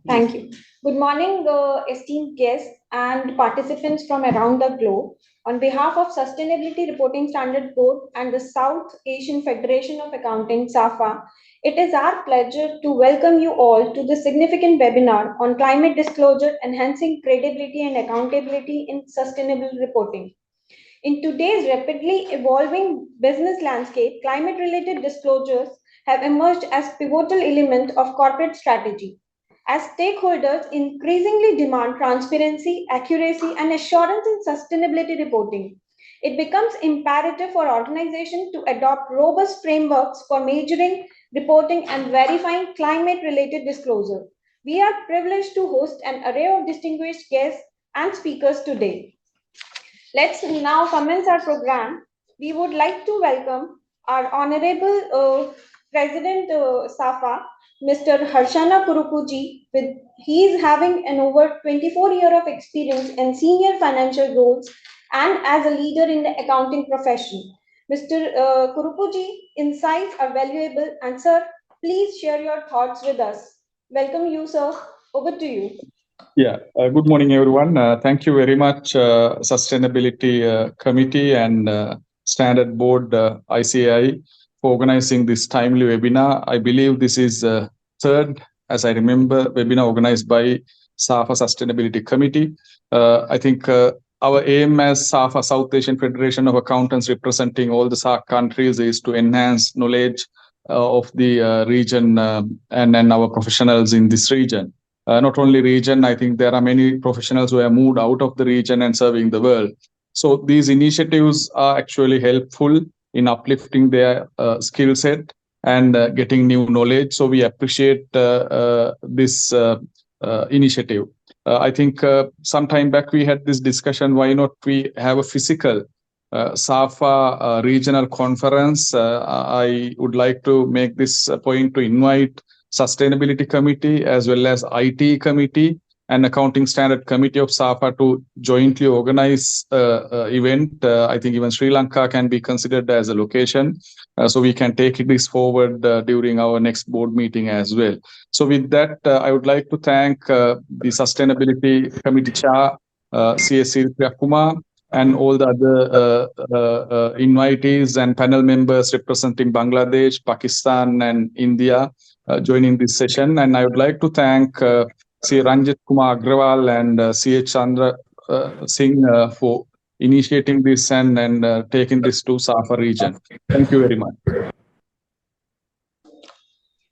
Thank you. Good morning, esteemed guests and participants from around the globe. On behalf of Sustainability Reporting Standard Board and the South Asian Federation of Accounting, SAFA, it is our pleasure to welcome you all to this significant webinar on climate disclosure, enhancing credibility and accountability in sustainable reporting. In today's rapidly evolving business landscape, climate related disclosures have emerged as pivotal element of corporate strategy. As stakeholders increasingly demand transparency, accuracy, and assurance in sustainability reporting, it becomes imperative for organizations to adopt robust frameworks for measuring, reporting, and verifying climate related disclosure. We are privileged to host an array of distinguished guests and speakers today. Let's now commence our program. We would like to welcome our Honorable President SAFA, Mr. Harshana Kurukuji. He is having an over 24-year of experience in senior financial roles and as a leader in the accounting profession. Mr. Kurukuji, insights are valuable, and sir, please share your thoughts with us. Welcome you, sir. Over to you. Yeah, good morning, everyone. Thank you very much, Sustainability Committee and Standard Board ICAI for organizing this timely webinar. I believe this is third, as I remember, webinar organized by SAFA Sustainability Committee. I think our aim as SAFA, South Asian Federation of Accountants representing all the SAARC countries, is to enhance knowledge of the region and our professionals in this region. Not only region, I think there are many professionals who have moved out of the region and serving the world. So these initiatives are actually helpful in uplifting their skill set and getting new knowledge. So we appreciate this initiative. I think some time back we had this discussion, why not we have a physical SAFA regional conference. I would like to make this point to invite Sustainability Committee as well as IT Committee and Accounting Standard Committee of SAFA to jointly organize event. I think even Sri Lanka can be considered as a location. So we can take this forward during our next board meeting as well. So with that, I would like to thank the Sustainability Committee Chair, CS Kumar, and all the other invitees and panel members representing Bangladesh, Pakistan, and India joining this session. And I would like to thank C. Ranjit Kumar Agrawal and C. Chandra Singh for initiating this and taking this to SAFA region. Thank you very much.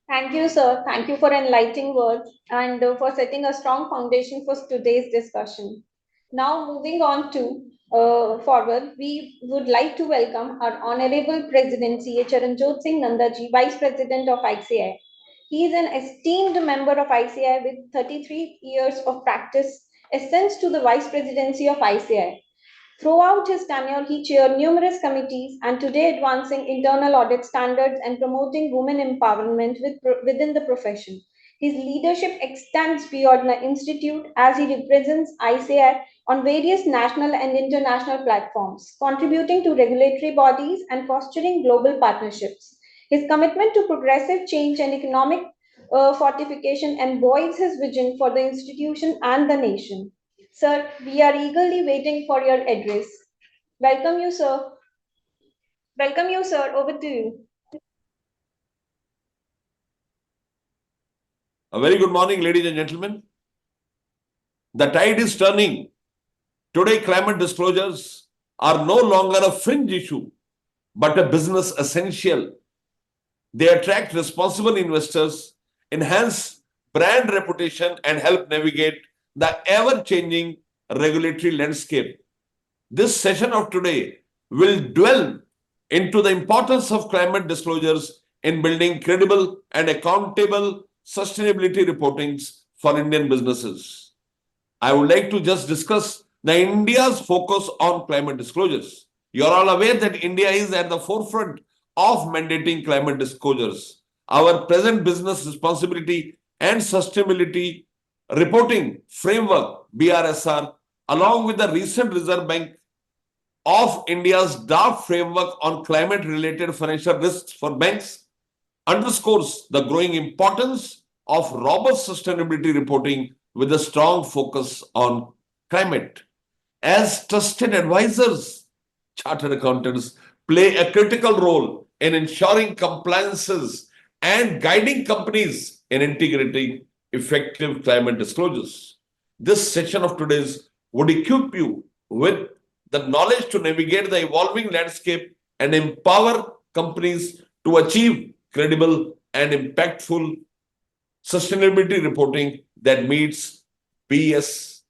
Thank you, sir. Thank you for enlightening words and for setting a strong foundation for today's discussion. Now, moving on to forward, we would like to welcome our Honorable President C. Charanjot Singh Nandaji, Vice President of ICAI. He is an esteemed member of ICAI with 33 years of practice, ascends to the Vice Presidency of ICAI. Throughout his tenure, he chaired numerous committees and today advancing internal audit standards and promoting women empowerment within the profession. His leadership extends beyond the institute as he represents ICAI on various national and international platforms, contributing to regulatory bodies and fostering global partnerships. His commitment to progressive change and economic fortification embodies his vision for the institution and the nation. Sir, we are eagerly waiting for your address. Welcome you, sir. Welcome you, sir. Over to you. A very good morning, ladies and gentlemen. The tide is turning. Today, climate disclosures are no longer a fringe issue, but a business essential. They attract responsible investors, enhance brand reputation, and help navigate the ever-changing regulatory landscape. This session of today will dwell into the importance of climate disclosures in building credible and accountable sustainability reportings for Indian businesses. I would like to just discuss the India's focus on climate disclosures. You are all aware that India is at the forefront of mandating climate disclosures. Our present business responsibility and sustainability reporting framework, BRSR, along with the recent Reserve Bank of India's draft framework on climate-related financial risks for banks, underscores the growing importance of robust sustainability reporting with a strong focus on climate. As trusted advisors, chartered accountants play a critical role in ensuring compliances and guiding companies in integrating effective climate disclosures. This session of today's would equip you with the knowledge to navigate the evolving landscape and empower companies to achieve credible and impactful sustainability reporting that meets BRSR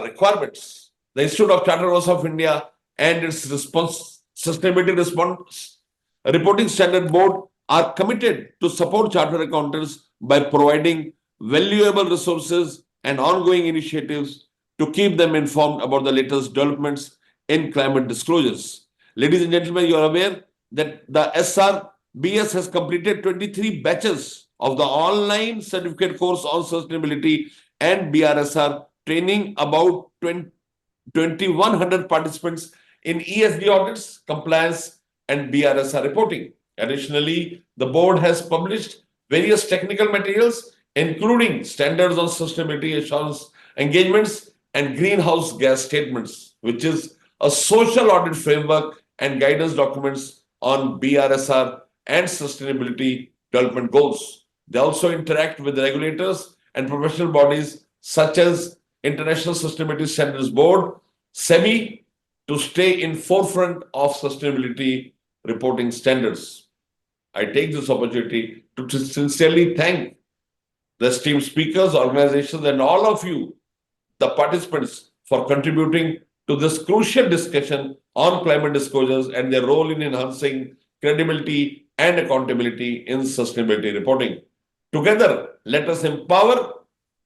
requirements. The Institute of Chartered Accountants of India and its Sustainability Response Reporting Standard Board are committed to support chartered accountants by providing valuable resources and ongoing initiatives to keep them informed about the latest developments in climate disclosures. Ladies and gentlemen, you are aware that the SRBS has completed 23 batches of the online certificate course on sustainability and BRSR, training about 2,100 participants in ESG audits, compliance, and BRSR reporting. Additionally, the board has published various technical materials, including standards on sustainability assurance engagements and greenhouse gas statements, which is a social audit framework and guidance documents on BRSR and sustainability development goals. They also interact with regulators and professional bodies such as International Sustainability Standards Board, SEBI, to stay in forefront of sustainability reporting standards. I take this opportunity to sincerely thank the esteemed speakers, organizations, and all of you, the participants, for contributing to this crucial discussion on climate disclosures and their role in enhancing credibility and accountability in sustainability reporting. Together, let us empower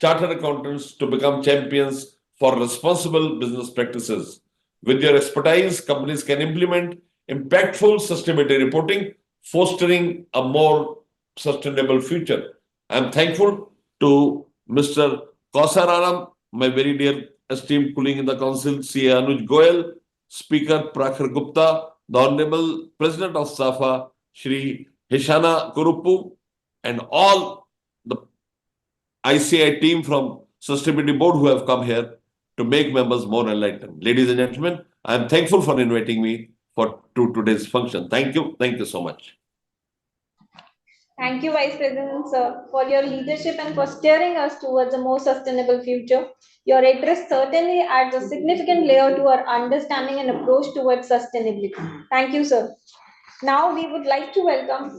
chartered accountants to become champions for responsible business practices. With your expertise, companies can implement impactful sustainability reporting, fostering a more sustainable future. I am thankful to Mr. Kausar Aram, my very dear esteemed colleague in the council, CA Anuj Goyal, Speaker Prakhar Gupta, the Honorable President of SAFA, Shri Hishana Kuruppu, and all the ICI team from Sustainability Board who have come here to make members more enlightened. Ladies and gentlemen, I am thankful for inviting me to today's function. Thank you. Thank you so much. Thank you, Vice President, sir, for your leadership and for steering us towards a more sustainable future. Your address certainly adds a significant layer to our understanding and approach towards sustainability. Thank you, sir. Now we would like to welcome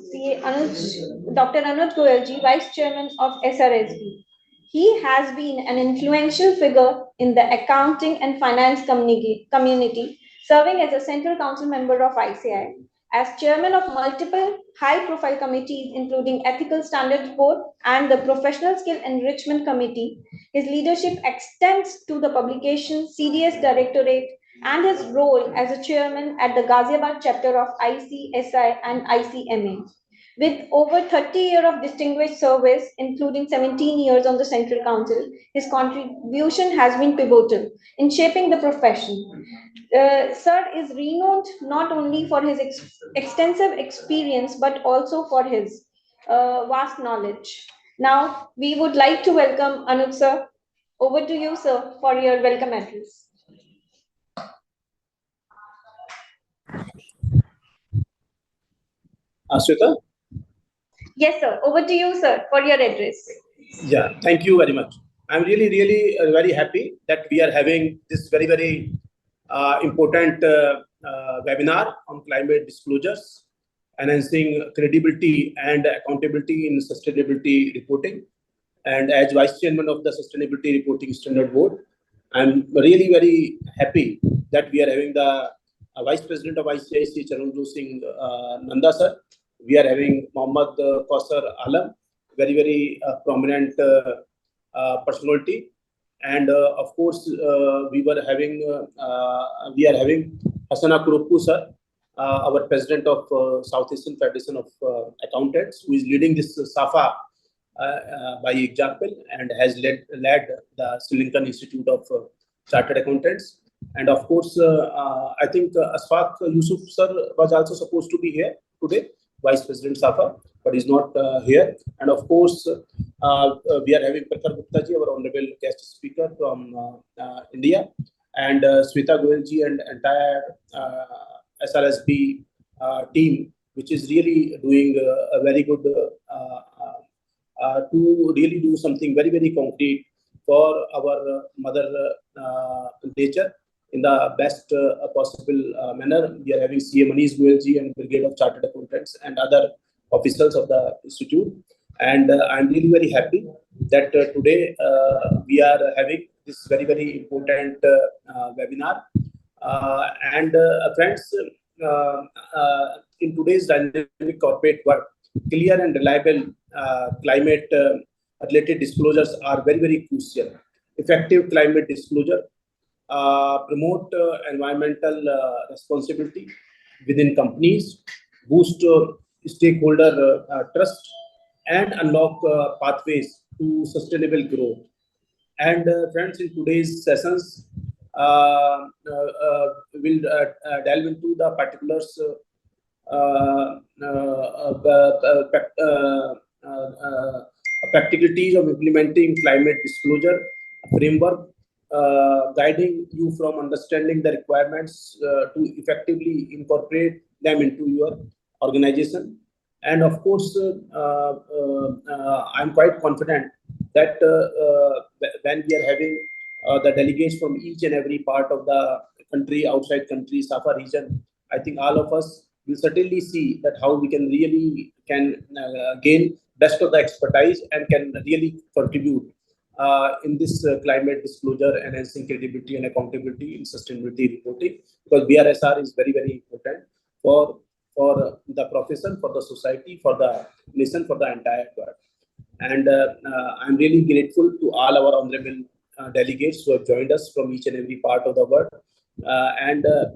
Dr. Anuj Goyalji, Vice Chairman of SRSB. He has been an influential figure in the accounting and finance community, serving as a Central Council member of ICI. As chairman of multiple high-profile committees, including Ethical Standards Board and the Professional Skill Enrichment Committee, his leadership extends to the publication CDS Directorate and his role as a chairman at the Ghaziabad chapter of ICSI and ICMA. With over 30 years of distinguished service, including 17 years on the Central Council, his contribution has been pivotal in shaping the profession. Sir is renowned not only for his extensive experience, but also for his vast knowledge. Now, we would like to welcome Anuj sir. Over to you, sir, for your welcome address. Aswita? Yes, sir. Over to you, sir, for your address. Yeah, thank you very much. I'm really very happy that we are having this very important webinar on climate disclosures, enhancing credibility and accountability in sustainability reporting. And as Vice Chairman of the Sustainability Reporting Standard Board, I'm really very happy that we are having the Vice President of ICIC, Charanjit Singh Nanda sir. We are having Mohammad Kausar Alam, very prominent personality. And of course, we are having Hishana Kuruppu sir, our president of South Asian Federation of Accountants, who is leading this SAFA by example and has led the Sri Lankan Institute of Chartered Accountants. And of course, I think Asfaq Yusuf sir was also supposed to be here today, Vice President SAFA, but he's not here. And of course, we are having Prakhar Gupta ji, our honorable guest speaker from India, and Sweta Goyal ji and entire SRSB team, which is really doing a very good to really do something very, very concrete for our mother nature in the best possible manner. We are having CA Manish Goyal ji and Brigade of Chartered Accountants and other officials of the institute. And I'm really very happy that today we are having this very, very important webinar. Friends, in today's dynamic corporate world, clear and reliable climate related disclosures are very, very crucial. Effective climate disclosure promote environmental responsibility within companies, boost stakeholder trust, and unlock pathways to sustainable growth. And friends, in today's sessions, we'll delve into the particulars practicalities of implementing climate disclosure framework, guiding you from understanding the requirements to effectively incorporate them into your organization. And of course, I'm quite confident that when we are having the delegates from each and every part of the country, outside country, SAFA region, I think all of us will certainly see that how we can really gain best of the expertise and can really contribute in this climate disclosure, enhancing credibility and accountability in sustainability reporting, because BRSR is very, very important for the profession, for the society, for the nation, for the entire world. And I'm really grateful to all our honorable delegates who have joined us from each and every part of the world.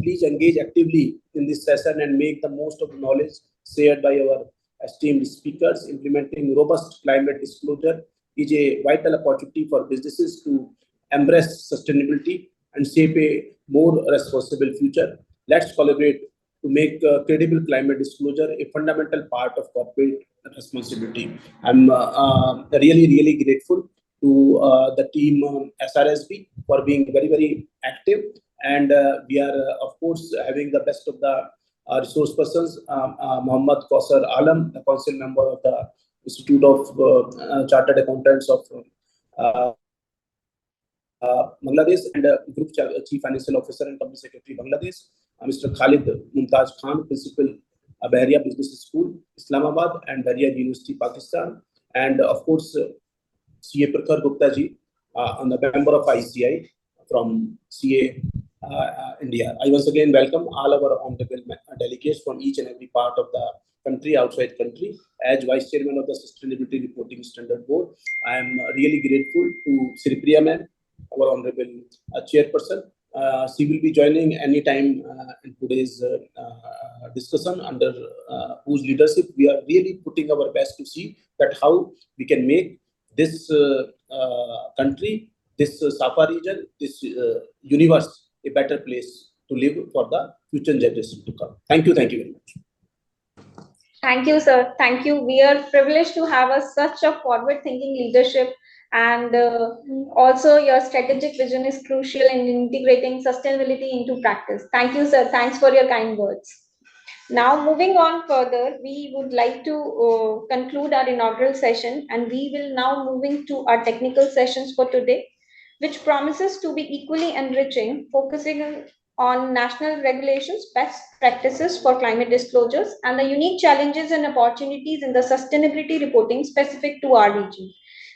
Please engage actively in this session and make the most of the knowledge shared by our esteemed speakers. Implementing robust climate disclosure is a vital opportunity for businesses to embrace sustainability and shape a more responsible future. Let's collaborate to make credible climate disclosure a fundamental part of corporate responsibility. I'm really, really grateful to the team SRSB for being very, very active. And we are, of course, having the best of the resource persons, Muhammad Kausar Alam, the council member of the Institute of Chartered Accountants of Bangladesh, and Group Chief Financial Officer and Company Secretary Bangladesh, Mr. Khalid Mumtaz Khan, Principal, Bahria Business School, Islamabad, and Bahria University, Pakistan, and of course, CA Prakhar Gupta ji, on the member of ICI from CA India. I once again welcome all our honorable delegates from each and every part of the country, outside country. As Vice Chairman of the Sustainability Reporting Standard Board, I am really grateful to Sri Priya Ma'am, our honorable chairperson. She will be joining anytime in today's discussion, under whose leadership we are really putting our best to see that how we can make this country, this SAFA region, this universe a better place to live for the future generation to come. Thank you very much. Thank you, sir. Thank you. We are privileged to have such a forward-thinking leadership, and also your strategic vision is crucial in integrating sustainability into practice. Thank you, sir. Thanks for your kind words. Now, moving on further, we would like to conclude our inaugural session, and we will now moving to our technical sessions for today, which promises to be equally enriching, focusing on national regulations, best practices for climate disclosures, and the unique challenges and opportunities in the sustainability reporting specific to our region.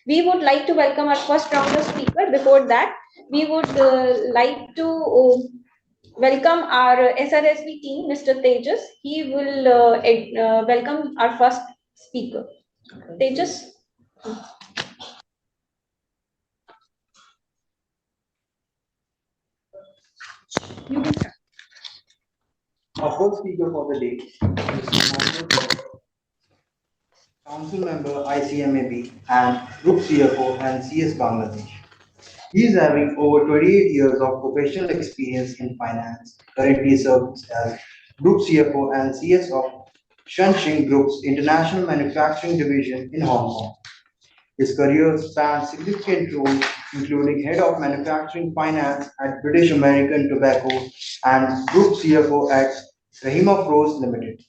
We would like to welcome our first round of speaker. Before that, we would like to welcome our SRSB team, Mr. Tejas. He will welcome our first speaker. Tejas. Our first speaker for the day is Council Member ICMAB and Group CFO and CS Bangladesh. He is having over 28 years of professional experience in finance, currently serves as Group CFO and CS of Shunxing Group's international manufacturing division in Hong Kong. His career spans significant roles, including head of manufacturing finance at British American Tobacco and group CFO at Rahima Pros Limited.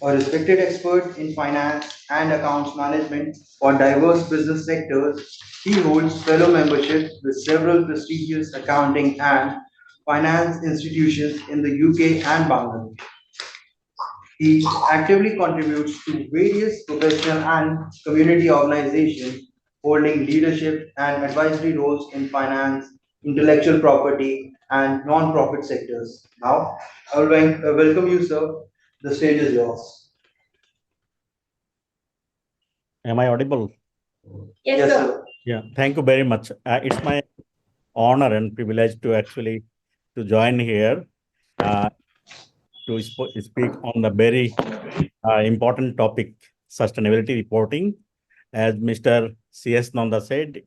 A respected expert in finance and accounts management for diverse business sectors, he holds fellow membership with several prestigious accounting and finance institutions in the UK and Bangladesh. He actively contributes to various professional and community organizations, holding leadership and advisory roles in finance, intellectual property, and non-profit sectors. Now, I will welcome you, sir. The stage is yours. Am I audible? Yes, sir. Yeah, thank you very much. It's my honor and privilege to actually to join here to speak on the very important topic, sustainability reporting. As Mr. C.S. Nanda said,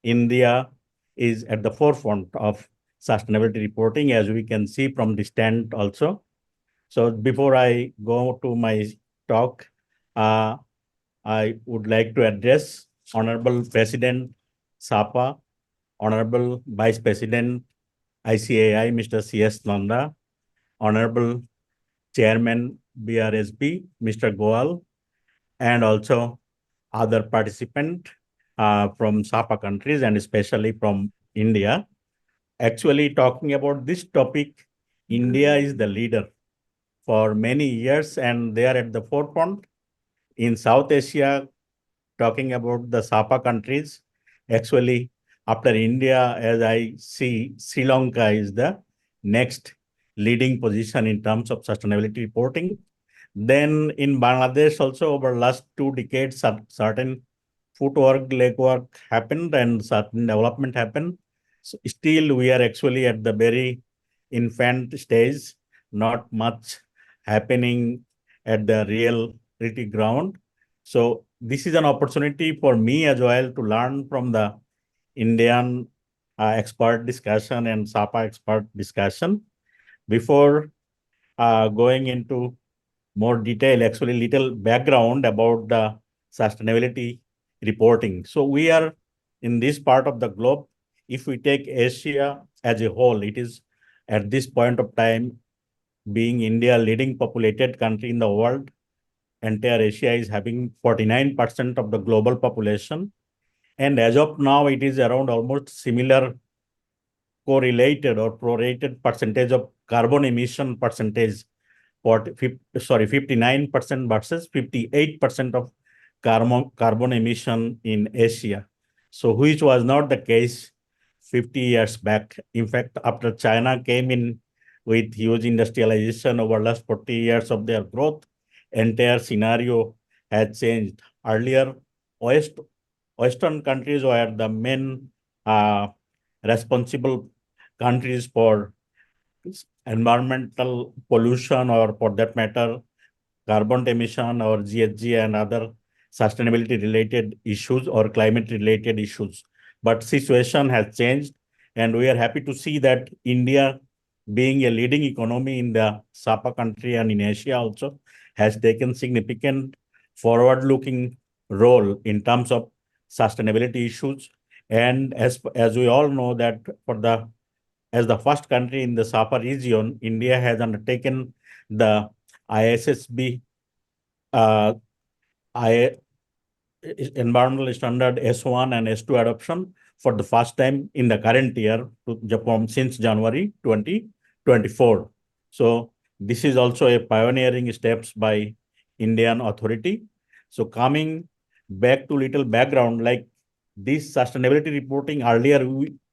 India is at the forefront of sustainability reporting, as we can see from the stand also. So before I go to my talk, I would like to address Honorable President SAFA, Honorable Vice President ICAI, Mr. C.S. Nanda, Honorable Chairman BRSB, Mr. Goal, and also other participants from SAFA countries and especially from India. Actually, talking about this topic, India is the leader for many years and they are at the forefront. In South Asia, talking about the SAFA countries, actually, after India, as I see, Sri Lanka is the next leading position in terms of sustainability reporting. Then in Bangladesh, also over last 2 decades, certain footwork, legwork happened and certain development happened. So still, we are actually at the very infant stage, not much happening at the reality ground. So this is an opportunity for me as well to learn from the Indian expert discussion and SAFA expert discussion. Before going into more detail, actually little background about the sustainability reporting. So we are in this part of the globe. If we take Asia as a whole, it is at this point of time being India leading populated country in the world. Entire Asia is having 49% of the global population. And as of now, it is around almost similar correlated or prorated percentage of carbon emission percentage, 59% versus 58% of carbon emission in Asia. So which was not the case 50 years back. In fact, after China came in with huge industrialization over last 40 years of their growth, entire scenario has changed. Earlier, Western countries were the main responsible countries for environmental pollution or for that matter, carbon emission or GHG and other sustainability related issues or climate related issues. But situation has changed and we are happy to see that India being a leading economy in the SAFA country and in Asia also has taken significant forward-looking role in terms of sustainability issues. And as we all know that as the first country in the SAFA region, India has undertaken the ISSB environmental standard S1 and S2 adoption for the first time in the current year since January 2024. So this is also a pioneering steps by Indian authority. So coming back to little background, like this sustainability reporting earlier,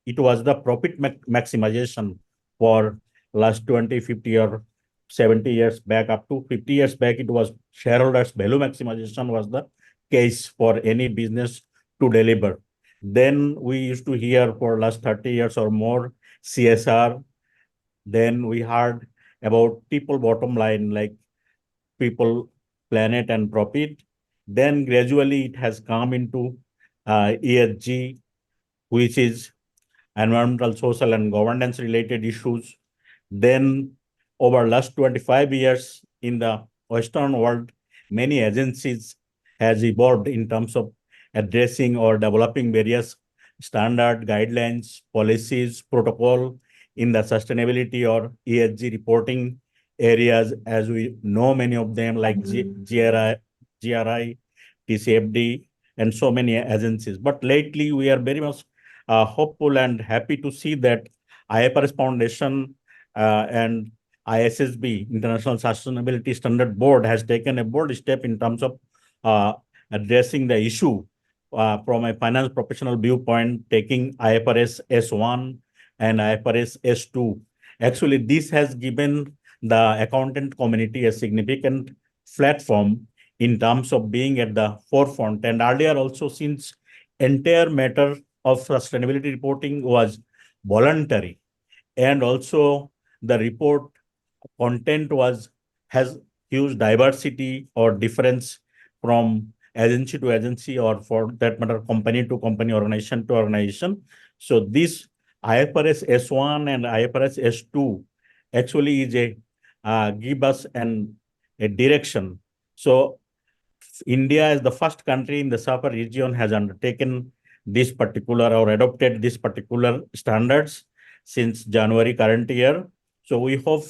it was the profit maximization for last 20, 50 or 70 years back, up to 50 years back, it was shareholders value maximization was the case for any business to deliver. Then we used to hear for last 30 years or more CSR. Then we heard about people bottom line, like people, planet and profit. Then gradually it has come into ESG, which is environmental, social and governance related issues. Then over last 25 years in the Western world, many agencies has evolved in terms of addressing or developing various standard guidelines, policies, protocol in the sustainability or ESG reporting areas, as we know many of them like GRI, TCFD, and so many agencies. But lately, we are very much hopeful and happy to see that IFRS Foundation and ISSB, International Sustainability Standard Board, has taken a bold step in terms of addressing the issue from a finance professional viewpoint, taking IFRS S1 and IFRS S2. Actually, this has given the accountant community a significant platform in terms of being at the forefront. And earlier also, since entire matter of sustainability reporting was voluntary, and also the report content has huge diversity or difference from agency to agency, or for that matter, company to company, organization to organization. So this IFRS S1 and IFRS S2 actually is give us a direction. So India, as the first country in the SAFA region, has undertaken this particular or adopted this particular standards since January current year. So we hope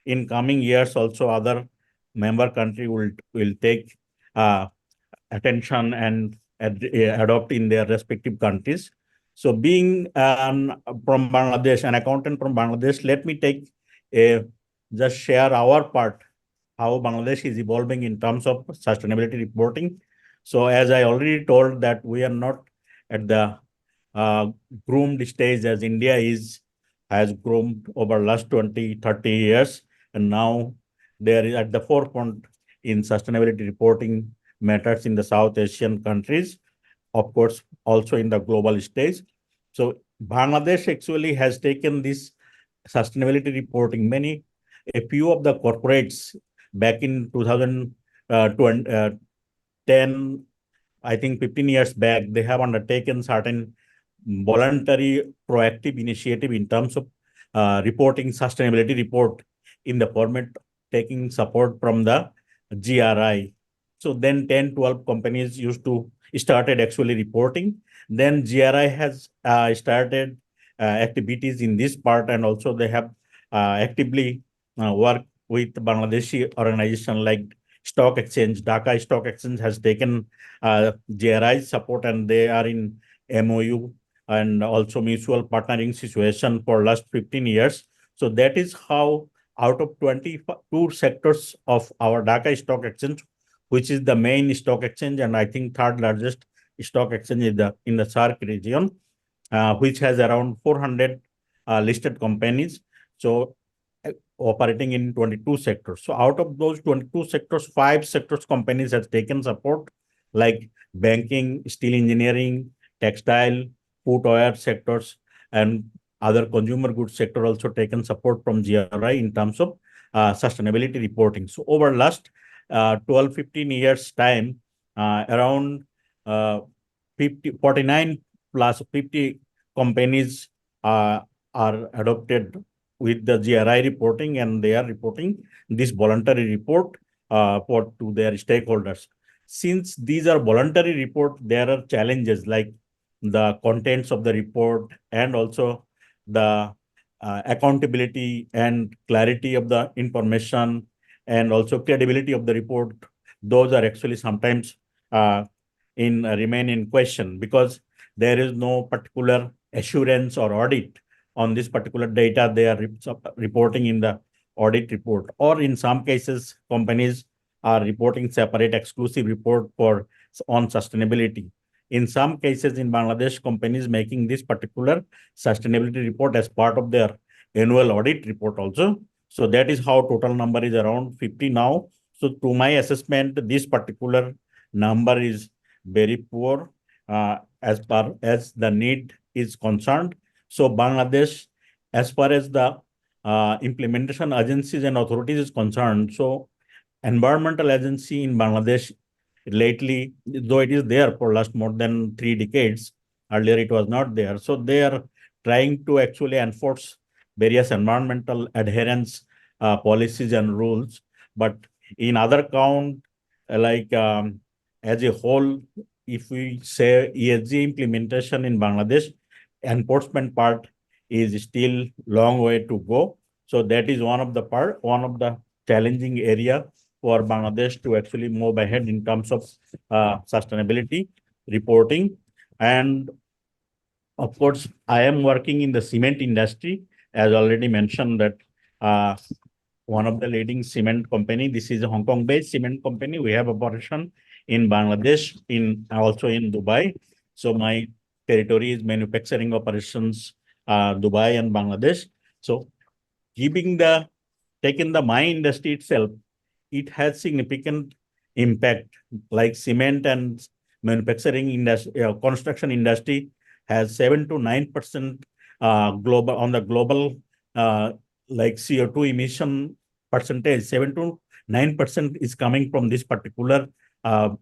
in coming years also other member country will take attention and adopt in their respective countries. So being from Bangladesh, an accountant from Bangladesh, let me just share our part, how Bangladesh is evolving in terms of sustainability reporting. So as I already told that we are not at the groomed stage as India has grown over last 20, 30 years. And now there is at the forefront in sustainability reporting matters in the South Asian countries, of course, also in the global stage. So Bangladesh actually has taken this sustainability reporting. A few of the corporates back in 2010, I think 15 years back, they have undertaken certain voluntary proactive initiative in terms of reporting sustainability report in the format taking support from the GRI. So then 10, 12 companies started actually reporting. Then GRI has started activities in this part, and also they have actively worked with Bangladeshi organization like Stock Exchange. Dhaka Stock Exchange has taken GRI support, and they are in MOU and also mutual partnering situation for last 15 years. So that is how out of 22 sectors of our Dhaka Stock Exchange, which is the main stock exchange, and I think third largest stock exchange in the SAARC region, which has around 400 listed companies. So operating in 22 sectors. So out of those 22 sectors, 5 sectors companies has taken support, like banking, steel engineering, textile, footwear sectors, and other consumer goods sector also taken support from GRI in terms of sustainability reporting. So over last 12, 15 years time, around 49 plus 50 companies are adopted with the GRI reporting, and they are reporting this voluntary report to their stakeholders. Since these are voluntary report, there are challenges like the contents of the report, and also the accountability and clarity of the information, and also credibility of the report. Those are actually sometimes remain in question, because there is no particular assurance or audit on this particular data they are reporting in the audit report. Or in some cases, companies are reporting separate exclusive report on sustainability. In some cases in Bangladesh, companies making this particular sustainability report as part of their annual audit report also. So that is how total number is around 50 now. So to my assessment, this particular number is very poor as far as the need is concerned. So Bangladesh, as far as the implementation agencies and authorities is concerned, so environmental agency in Bangladesh lately, though it is there for last more than 3 decades, earlier it was not there. So they are trying to actually enforce various environmental adherence policies and rules. But in other count, as a whole, if we say ESG implementation in Bangladesh, enforcement part is still long way to go. So that is one of the challenging area for Bangladesh to actually move ahead in terms of sustainability reporting. And of course, I am working in the cement industry, as already mentioned that one of the leading cement company. This is a Hong Kong-based cement company. We have operation in Bangladesh, also in Dubai. So my territory is manufacturing operations, Dubai and Bangladesh. So taking the mine industry itself, it has significant impact. Like cement and manufacturing industry, construction industry has 7 to 9% global on the global like CO2 emission percentage. 7 to 9% is coming from this particular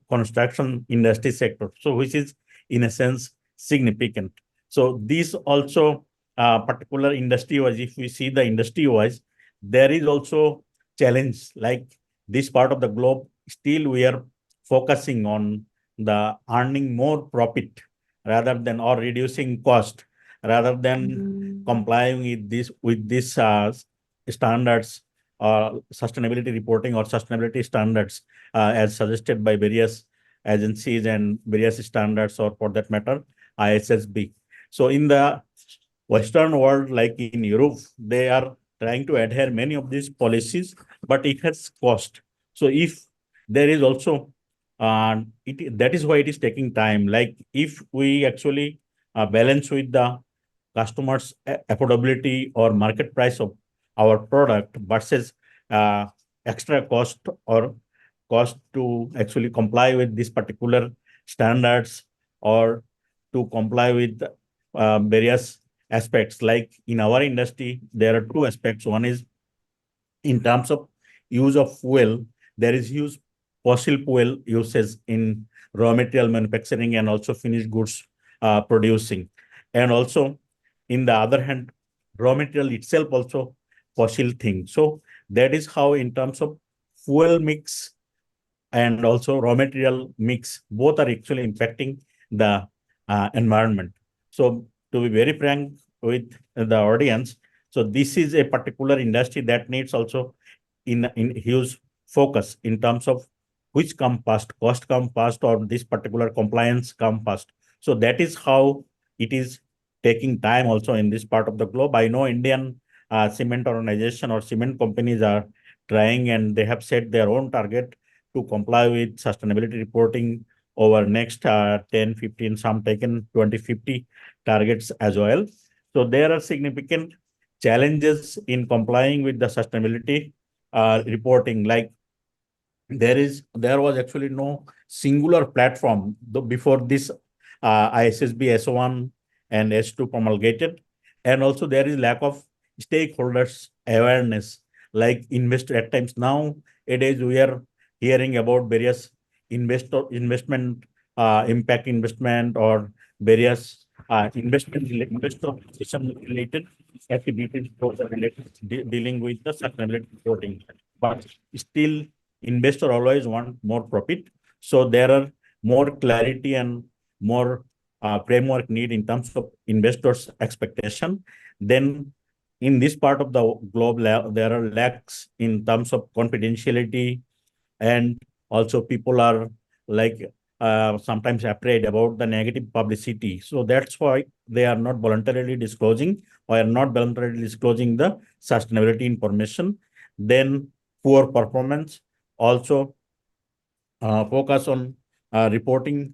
construction industry sector. So which is in a sense significant. So this also particular industry wise, if we see the industry wise, there is also challenge like this part of the globe. Still, we are focusing on the earning more profit rather than or reducing cost rather than complying with this standards sustainability reporting or sustainability standards as suggested by various agencies and various standards, or for that matter ISSB. So in the Western world, like in Europe, they are trying to adhere many of these policies, but it has cost. So if there is also that is why it is taking time. Like if we actually balance with the customers' affordability or market price of our product versus extra cost or cost to actually comply with these particular standards or to comply with various aspects. Like in our industry, there are two aspects. One is in terms of use of fuel, there is huge fossil fuel uses in raw material manufacturing and also finished goods producing. And also, in the other hand, raw material itself also fossil thing. So that is how in terms of fuel mix and also raw material mix, both are actually impacting the environment. So to be very frank with the audience, so this is a particular industry that needs also in huge focus in terms of which come first, cost come first, or this particular compliance come first. So that is how it is taking time also in this part of the globe. I know Indian cement organization or cement companies are trying, and they have set their own target to comply with sustainability reporting over next 10, 15, some taken 2050 targets as well. So there are significant challenges in complying with the sustainability reporting. Like there was actually no singular platform before this ISSB S1 and S2 promulgated. And also there is lack of stakeholders awareness, like investor at times. Nowadays we are hearing about various investment impact investment or various investor related activities dealing with the sustainability reporting. But still investor always want more profit. So there are more clarity and more framework need in terms of investors' expectation. Then in this part of the globe, there are lacks in terms of confidentiality, and also people are like sometimes afraid about the negative publicity. So that's why they are not voluntarily disclosing or are not voluntarily disclosing the sustainability information. Then poor performance, also focus on reporting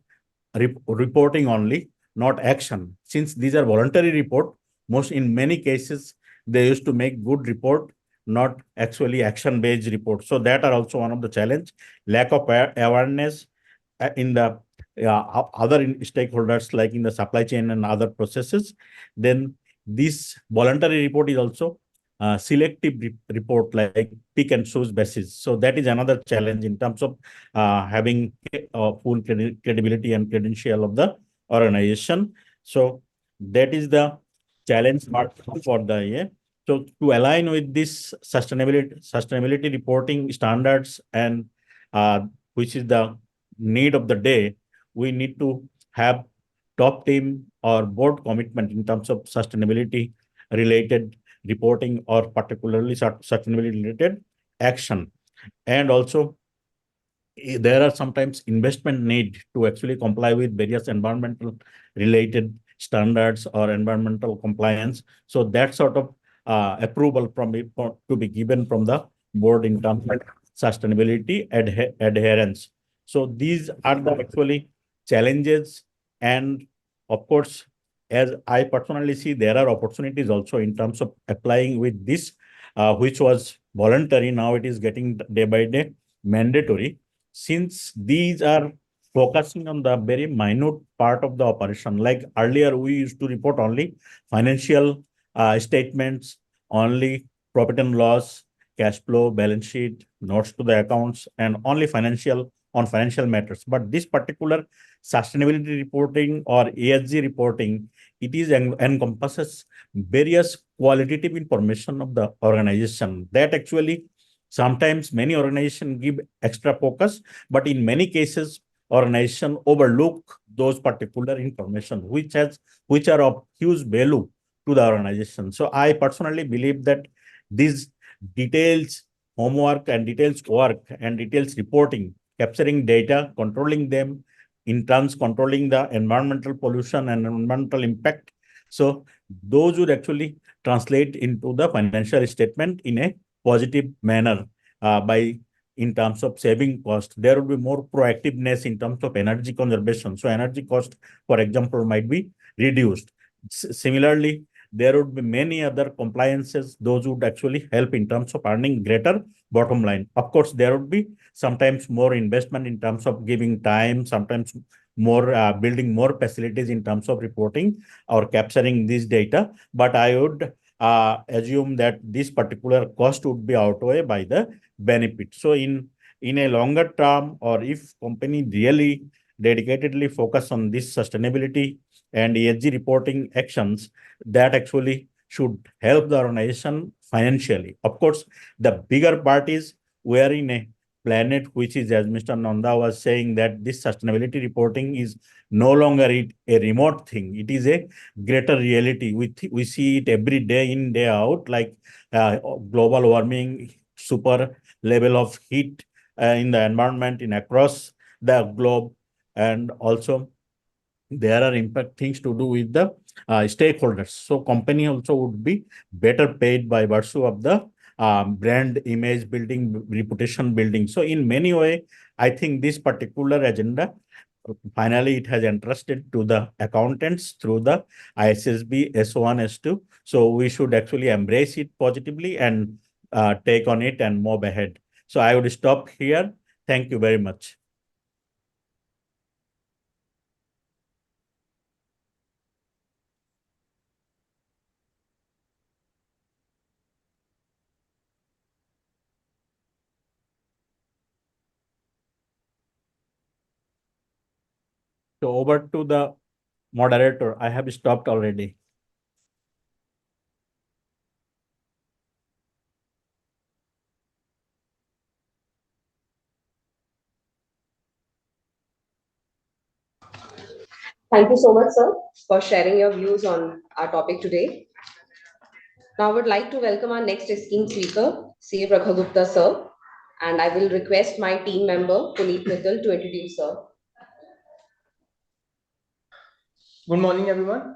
only, not action. Since these are voluntary report, in many cases, they used to make good report, not actually action-based report. So that are also one of the challenge. Lack of awareness in the other stakeholders, like in the supply chain and other processes. Then this voluntary report is also selective report, like pick and choose basis. So that is another challenge in terms of having full credibility and credential of the organization. So that is the challenge part for the year. So to align with this sustainability reporting standards and which is the need of the day, we need to have top team or board commitment in terms of sustainability related reporting or particularly sustainability related action. And also there are sometimes investment need to actually comply with various environmental related standards or environmental compliance. So that sort of approval from it to be given from the board in terms of sustainability adherence. So these are the actually challenges, and of course, as I personally see, there are opportunities also in terms of applying with this, which was voluntary. Now it is getting day by day mandatory, since these are focusing on the very minute part of the operation. Like earlier, we used to report only financial statements, only profit and loss, cash flow, balance sheet, notes to the accounts, and only financial matters. But this particular sustainability reporting or ESG reporting, it is encompasses various qualitative information of the organization that actually sometimes many organizations give extra focus, but in many cases, organization overlook those particular information, which are of huge value to the organization. So I personally believe that these details homework and details work and details reporting, capturing data, controlling them, in turns controlling the environmental pollution and environmental impact. So those would actually translate into the financial statement in a positive manner by in terms of saving cost. There will be more proactiveness in terms of energy conservation. So energy cost, for example, might be reduced. Similarly, there would be many other compliances. Those would actually help in terms of earning greater bottom line. Of course, there would be sometimes more investment in terms of giving time, sometimes more building more facilities in terms of reporting or capturing this data. But I would assume that this particular cost would be outweighed by the benefit. So in a longer term, or if company really dedicatedly focus on this sustainability and ESG reporting actions, that actually should help the organization financially. Of course, the bigger part is we are in a planet which is, as Mr. Nanda was saying, that this sustainability reporting is no longer a remote thing. It is a greater reality. We see it every day in, day out, like global warming, super level of heat in the environment in across the globe, and also there are impact things to do with the stakeholders. So company also would be better paid by virtue of the brand image building, reputation building. So in many way, I think this particular agenda, finally, it has entrusted to the accountants through the ISSB S1, S2. So we should actually embrace it positively and take on it and move ahead. So I would stop here. Thank you very much. So over to the moderator. I have stopped already. Thank you so much, sir, for sharing your views on our topic today. Now I would like to welcome our next esteemed speaker, C. Prakhar Gupta, sir, and I will request my team member, Puneet Mittal, to introduce sir. Good morning, everyone.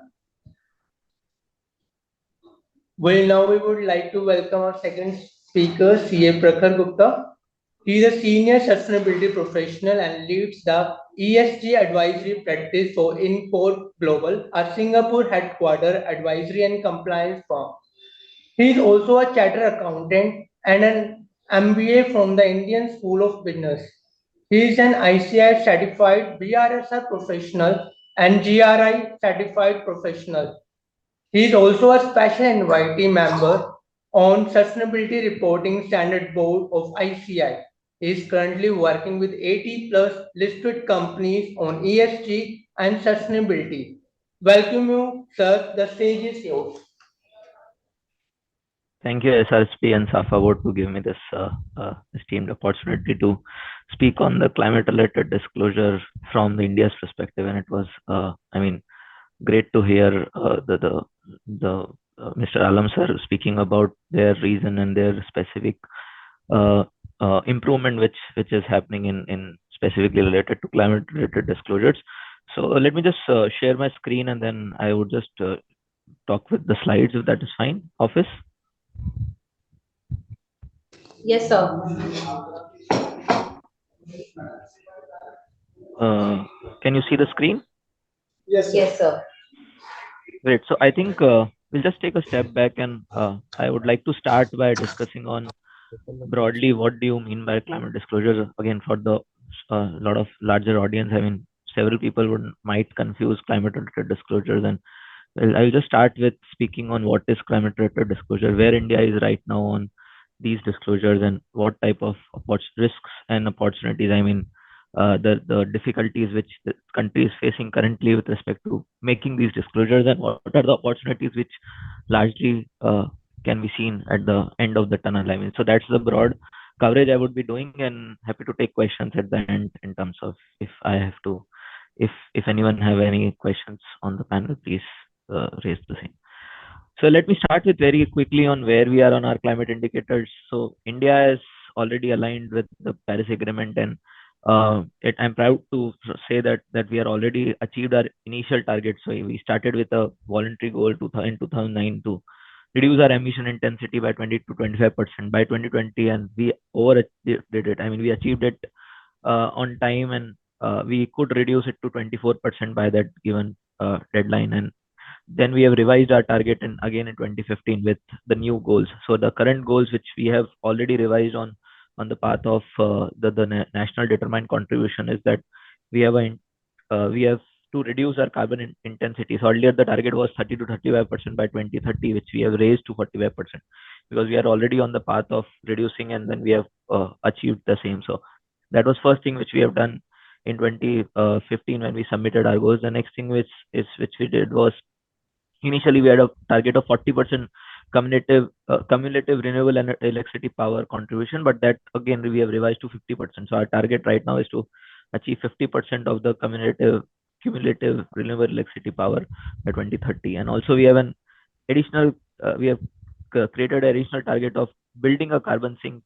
Now we would like to welcome our second speaker, C.A. Prakhar Gupta. He is a senior sustainability professional and leads the ESG advisory practice for Incorp Global, a Singapore headquartered advisory and compliance firm. He is also a chartered accountant and an MBA from the Indian School of Business. He is an ICI certified BRSR professional and GRI certified professional. He is also a special invitee member on Sustainability Reporting Standard Board of ICI. He is currently working with 80 plus listed companies on ESG and sustainability. Welcome you, sir. The stage is yours. Thank you, SRSB and SAFA board, to give me this esteemed opportunity to speak on the climate-related disclosure from the India's perspective, and it was, I mean, great to hear the Mr. Alam sir speaking about their reason and their specific improvement which is happening in specifically related to climate-related disclosures. So let me just share my screen, and then I would just talk with the slides if that is fine. Office. Yes, sir. Can you see the screen? Yes, Yes, sir. Great. So I think we'll just take a step back, and I would like to start by discussing on broadly what do you mean by climate disclosure. Again, for the lot of larger audience, I mean, several people might confuse climate-related disclosures, and I'll just start with speaking on what is climate-related disclosure, where India is right now on these disclosures, and what type of risks and opportunities. I mean, the difficulties which the country is facing currently with respect to making these disclosures, and what are the opportunities which largely can be seen at the end of the tunnel. I mean, so that's the broad coverage I would be doing, and happy to take questions at the end in terms of if I have to, if anyone have any questions on the panel, please raise the same. So let me start with very quickly on where we are on our climate indicators. So India is already aligned with the Paris Agreement, and I'm proud to say that we are already achieved our initial target. So we started with a voluntary goal in 2009 to reduce our emission intensity by 20 to 25% by 2020, and we overdid it. I mean, we achieved it on time, and we could reduce it to 24% by that given deadline. And then we have revised our target again in 2015 with the new goals. So the current goals which we have already revised on the path of the national determined contribution is that we have to reduce our carbon intensity. So earlier the target was 30 to 35% by 2030, which we have raised to 45%, because we are already on the path of reducing, and then we have achieved the same. So that was first thing which we have done in 2015 when we submitted our goals. The next thing which we did was, initially we had a target of 40% cumulative renewable electricity power contribution, but that again we have revised to 50%. So our target right now is to achieve 50% of the cumulative renewable electricity power by 2030. And also we have an additional we have created an additional target of building a carbon sink,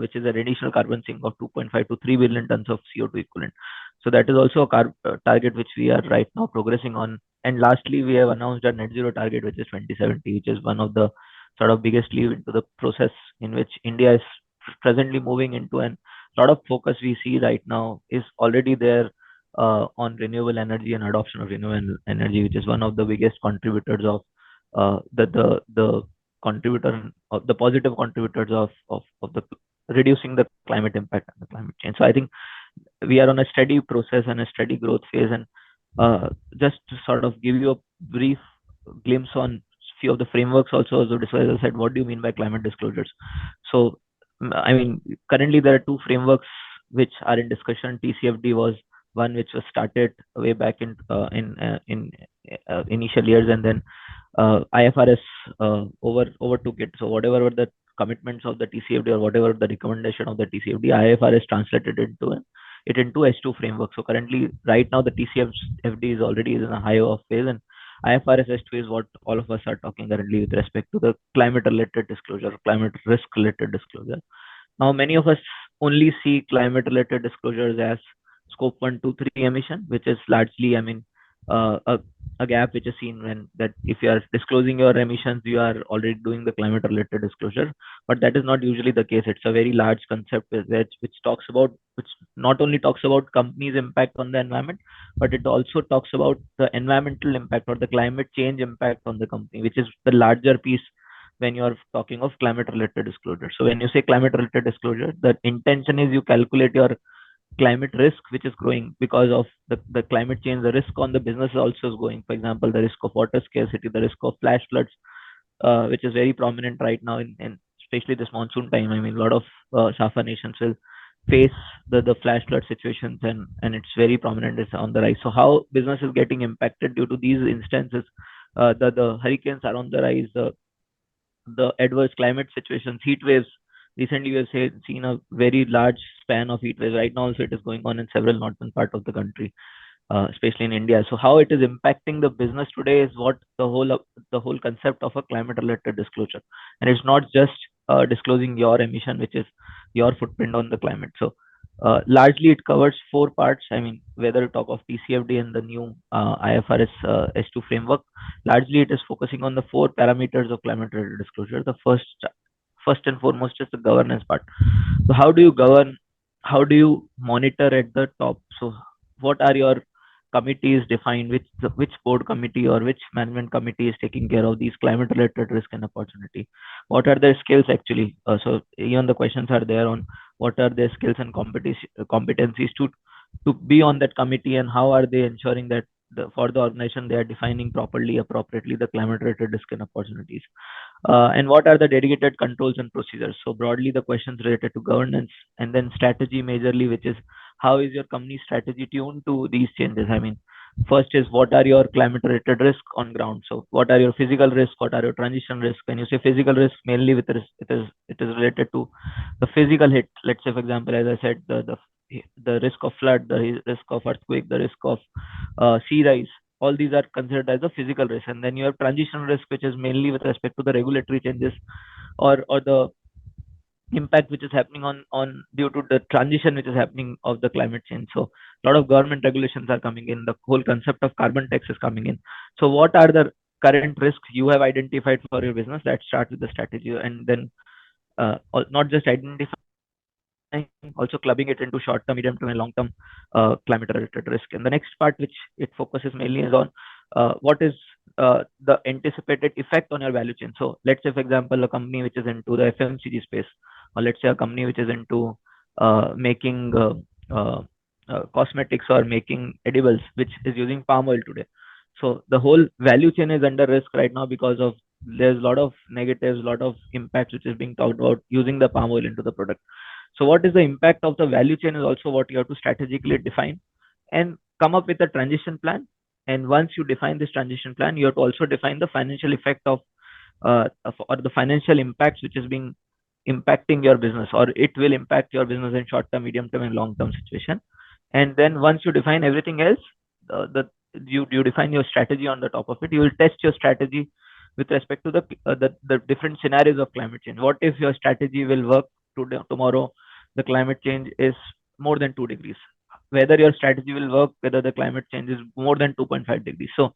which is an additional carbon sink of 2.5 to 3 billion tons of CO2 equivalent. So that is also a target which we are right now progressing on. And lastly, we have announced a net zero target, which is 2070, which is one of the sort of biggest leap into the process in which India is presently moving into. And a lot of focus we see right now is already there on renewable energy and adoption of renewable energy, which is one of the biggest contributors of the positive contributors of the reducing the climate impact and the climate change. So I think we are on a steady process and a steady growth phase. And just to sort of give you a brief glimpse on few of the frameworks also, as I said, what do you mean by climate disclosures? So I mean, currently there are two frameworks which are in discussion. TCFD was one which was started way back in initial years, and then IFRS overtook it. So whatever were the commitments of the TCFD or whatever the recommendation of the TCFD, IFRS translated into H2 framework. So currently, right now, the TCFD is already in a higher phase, and IFRS H2 is what all of us are talking currently with respect to the climate-related disclosure, climate risk-related disclosure. Now, many of us only see climate-related disclosures as scope 1, 2, 3 emission, which is largely, I mean, a gap which is seen when that if you are disclosing your emissions, you are already doing the climate-related disclosure. But that is not usually the case. It's a very large concept which not only talks about companies' impact on the environment, but it also talks about the environmental impact or the climate change impact on the company, which is the larger piece when you're talking of climate-related disclosure. So when you say climate-related disclosure, the intention is you calculate your climate risk, which is growing because of the climate change. The risk on the business also is going. For example, the risk of water scarcity, the risk of flash floods, which is very prominent right now in especially this monsoon time. I mean, a lot of SAFA nations will face the flash flood situations, and it's very prominent. It's on the rise. So how business is getting impacted due to these instances? The hurricanes are on the rise. The adverse climate situations, heat waves, recently we have seen a very large span of heat waves. Right now, also it is going on in several northern part of the country, especially in India. So how it is impacting the business today is what the whole concept of a climate-related disclosure, and it's not just disclosing your emission, which is your footprint on the climate. So largely it covers four parts. I mean, whether you talk of TCFD and the new IFRS S2 framework, largely it is focusing on the four parameters of climate-related disclosure. The first and foremost is the governance part. So how do you govern? How do you monitor at the top? So what are your committees defined? Which board committee or which management committee is taking care of these climate related risk and opportunity? What are their skills actually? So even the questions are there on what are their skills and competencies to be on that committee, and how are they ensuring that for the organization they are defining properly, appropriately the climate related risk and opportunities. And what are the dedicated controls and procedures? So broadly, the questions related to governance, and then strategy majorly, which is how is your company strategy tuned to these changes? I mean, first is what are your climate related risk on ground? So what are your physical risk? What are your transition risk? When you say physical risk, mainly it is related to the physical hit. Let's say, for example, as I said, the risk of flood, the risk of earthquake, the risk of sea rise, all these are considered as a physical risk. And then you have transition risk, which is mainly with respect to the regulatory changes or the impact which is happening on due to the transition which is happening of the climate change. So a lot of government regulations are coming in. The whole concept of carbon tax is coming in. So what are the current risks you have identified for your business? That starts with the strategy, and then not just identifying, also clubbing it into short term, medium term, and long term climate related risk. And the next part which it focuses mainly is on what is the anticipated effect on your value chain. So let's say, for example, a company which is into the FMCG space, or let's say a company which is into making cosmetics or making edibles, which is using palm oil today. So the whole value chain is under risk right now because of there's a lot of negatives, a lot of impacts which is being talked about using the palm oil into the product. So what is the impact of the value chain is also what you have to strategically define and come up with a transition plan. And once you define this transition plan, you have to also define the financial effect or the financial impacts which is being impacting your business, or it will impact your business in short term, medium term, and long term situation. And then once you define everything else, you define your strategy on the top of it. You will test your strategy with respect to the different scenarios of climate change. What if your strategy will work today, tomorrow the climate change is more than 2 degrees? Whether your strategy will work, whether the climate change is more than 2.5 degrees. So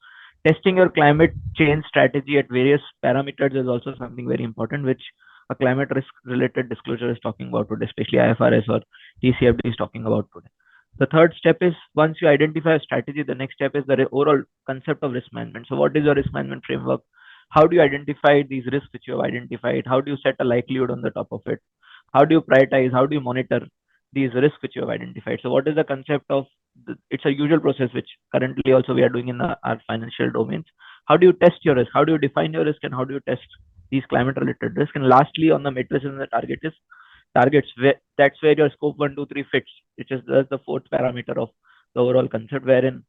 testing your climate change strategy at various parameters is also something very important, which a climate risk related disclosure is talking about today, especially IFRS or TCFD is talking about today. The third step is, once you identify a strategy, the next step is the overall concept of risk management. So what is your risk management framework? How do you identify these risks which you have identified? How do you set a likelihood on the top of it? How do you prioritize? How do you monitor these risks which you have identified? So what is the concept of it's a usual process which currently also we are doing in our financial domains. How do you test your risk? How do you define your risk, and how do you test these climate related risk? And lastly, on the matrices and the targets, that's where your scope 1, 2, 3 fits, which is the fourth parameter of the overall concept, wherein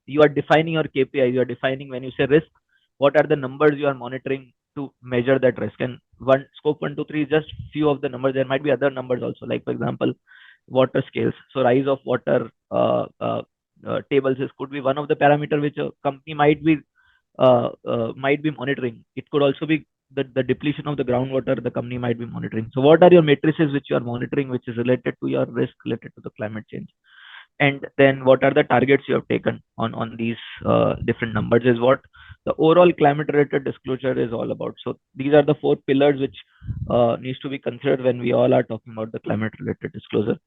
you are defining your KPI. You are defining, when you say risk, what are the numbers you are monitoring to measure that risk. And scope 1, 2, 3 is just few of the numbers. There might be other numbers also, like for example, water scales. So rise of water tables could be one of the parameter which a company might be monitoring. It could also be the depletion of the groundwater the company might be monitoring. So what are your matrices which you are monitoring, which is related to your risk related to the climate change? And then what are the targets you have taken on these different numbers is what the overall climate related disclosure is all about. So these are the 4 pillars which needs to be considered when we all are talking about the climate related disclosure.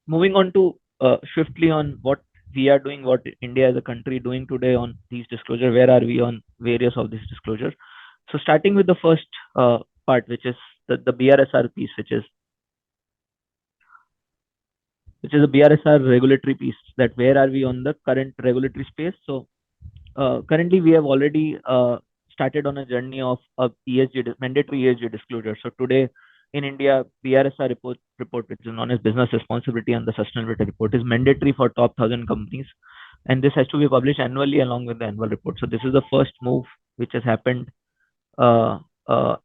Moving on to swiftly on what we are doing, what India as a country doing today on these disclosure. Where are we on various of these disclosures? So starting with the first part, which is the BRSR piece, which is a BRSR regulatory piece, that where are we on the current regulatory space. So currently we have already started on a journey of mandatory ESG disclosure. So today in India, BRSR report, which is known as Business Responsibility and the Sustainability Report, is mandatory for top 1,000 companies, and this has to be published annually along with the annual report. So this is the first move which has happened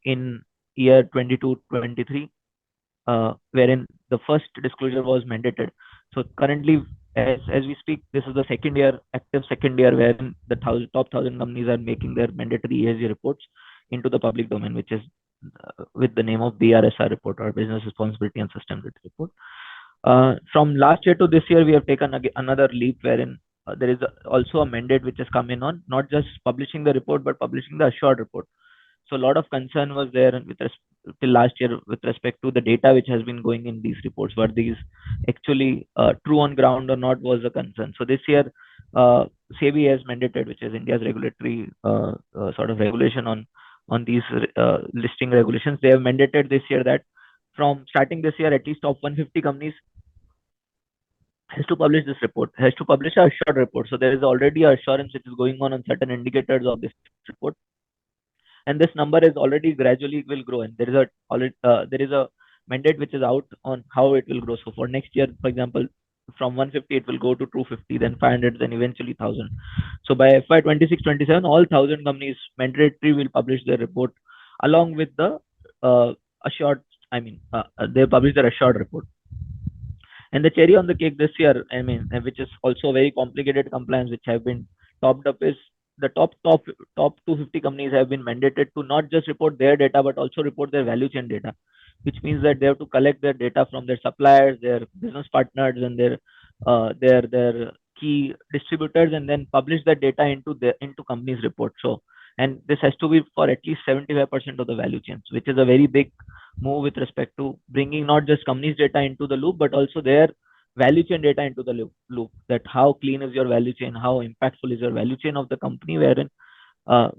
in year 22-23, wherein the first disclosure was mandated. So currently, as we speak, this is the active second year, wherein the top 1,000 companies are making their mandatory ESG reports into the public domain, which is with the name of BRSR report, or Business Responsibility and Sustainability Report. From last year to this year, we have taken another leap, wherein there is also a mandate which has come in on not just publishing the report, but publishing the assured report. So a lot of concern was there till last year with respect to the data which has been going in these reports. Were these actually true on ground or not, was a concern. So this year, SEBI has mandated, which is India's regulatory sort of regulation on these listing regulations. They have mandated this year that from starting this year, at least top 150 companies has to publish this report, has to publish a assured report. So there is already a assurance which is going on certain indicators of this report, and this number is already gradually will grow. And there is a mandate which is out on how it will grow. So for next year, for example, from 150 it will go to 250, then 500, then eventually 1,000. So by FY 26-27, all 1,000 companies mandatory will publish their report along with the assured. They publish their assured report. And the cherry on the cake this year, which is also a very complicated compliance which have been topped up, is the top 250 companies have been mandated to not just report their data, but also report their value chain data, which means that they have to collect their data from their suppliers, their business partners, and their key distributors, and then publish that data into companies' reports. So, and this has to be for at least 75% of the value chains, which is a very big move with respect to bringing not just companies' data into the loop, but also their value chain data into the loop. That how clean is your value chain, how impactful is your value chain of the company, wherein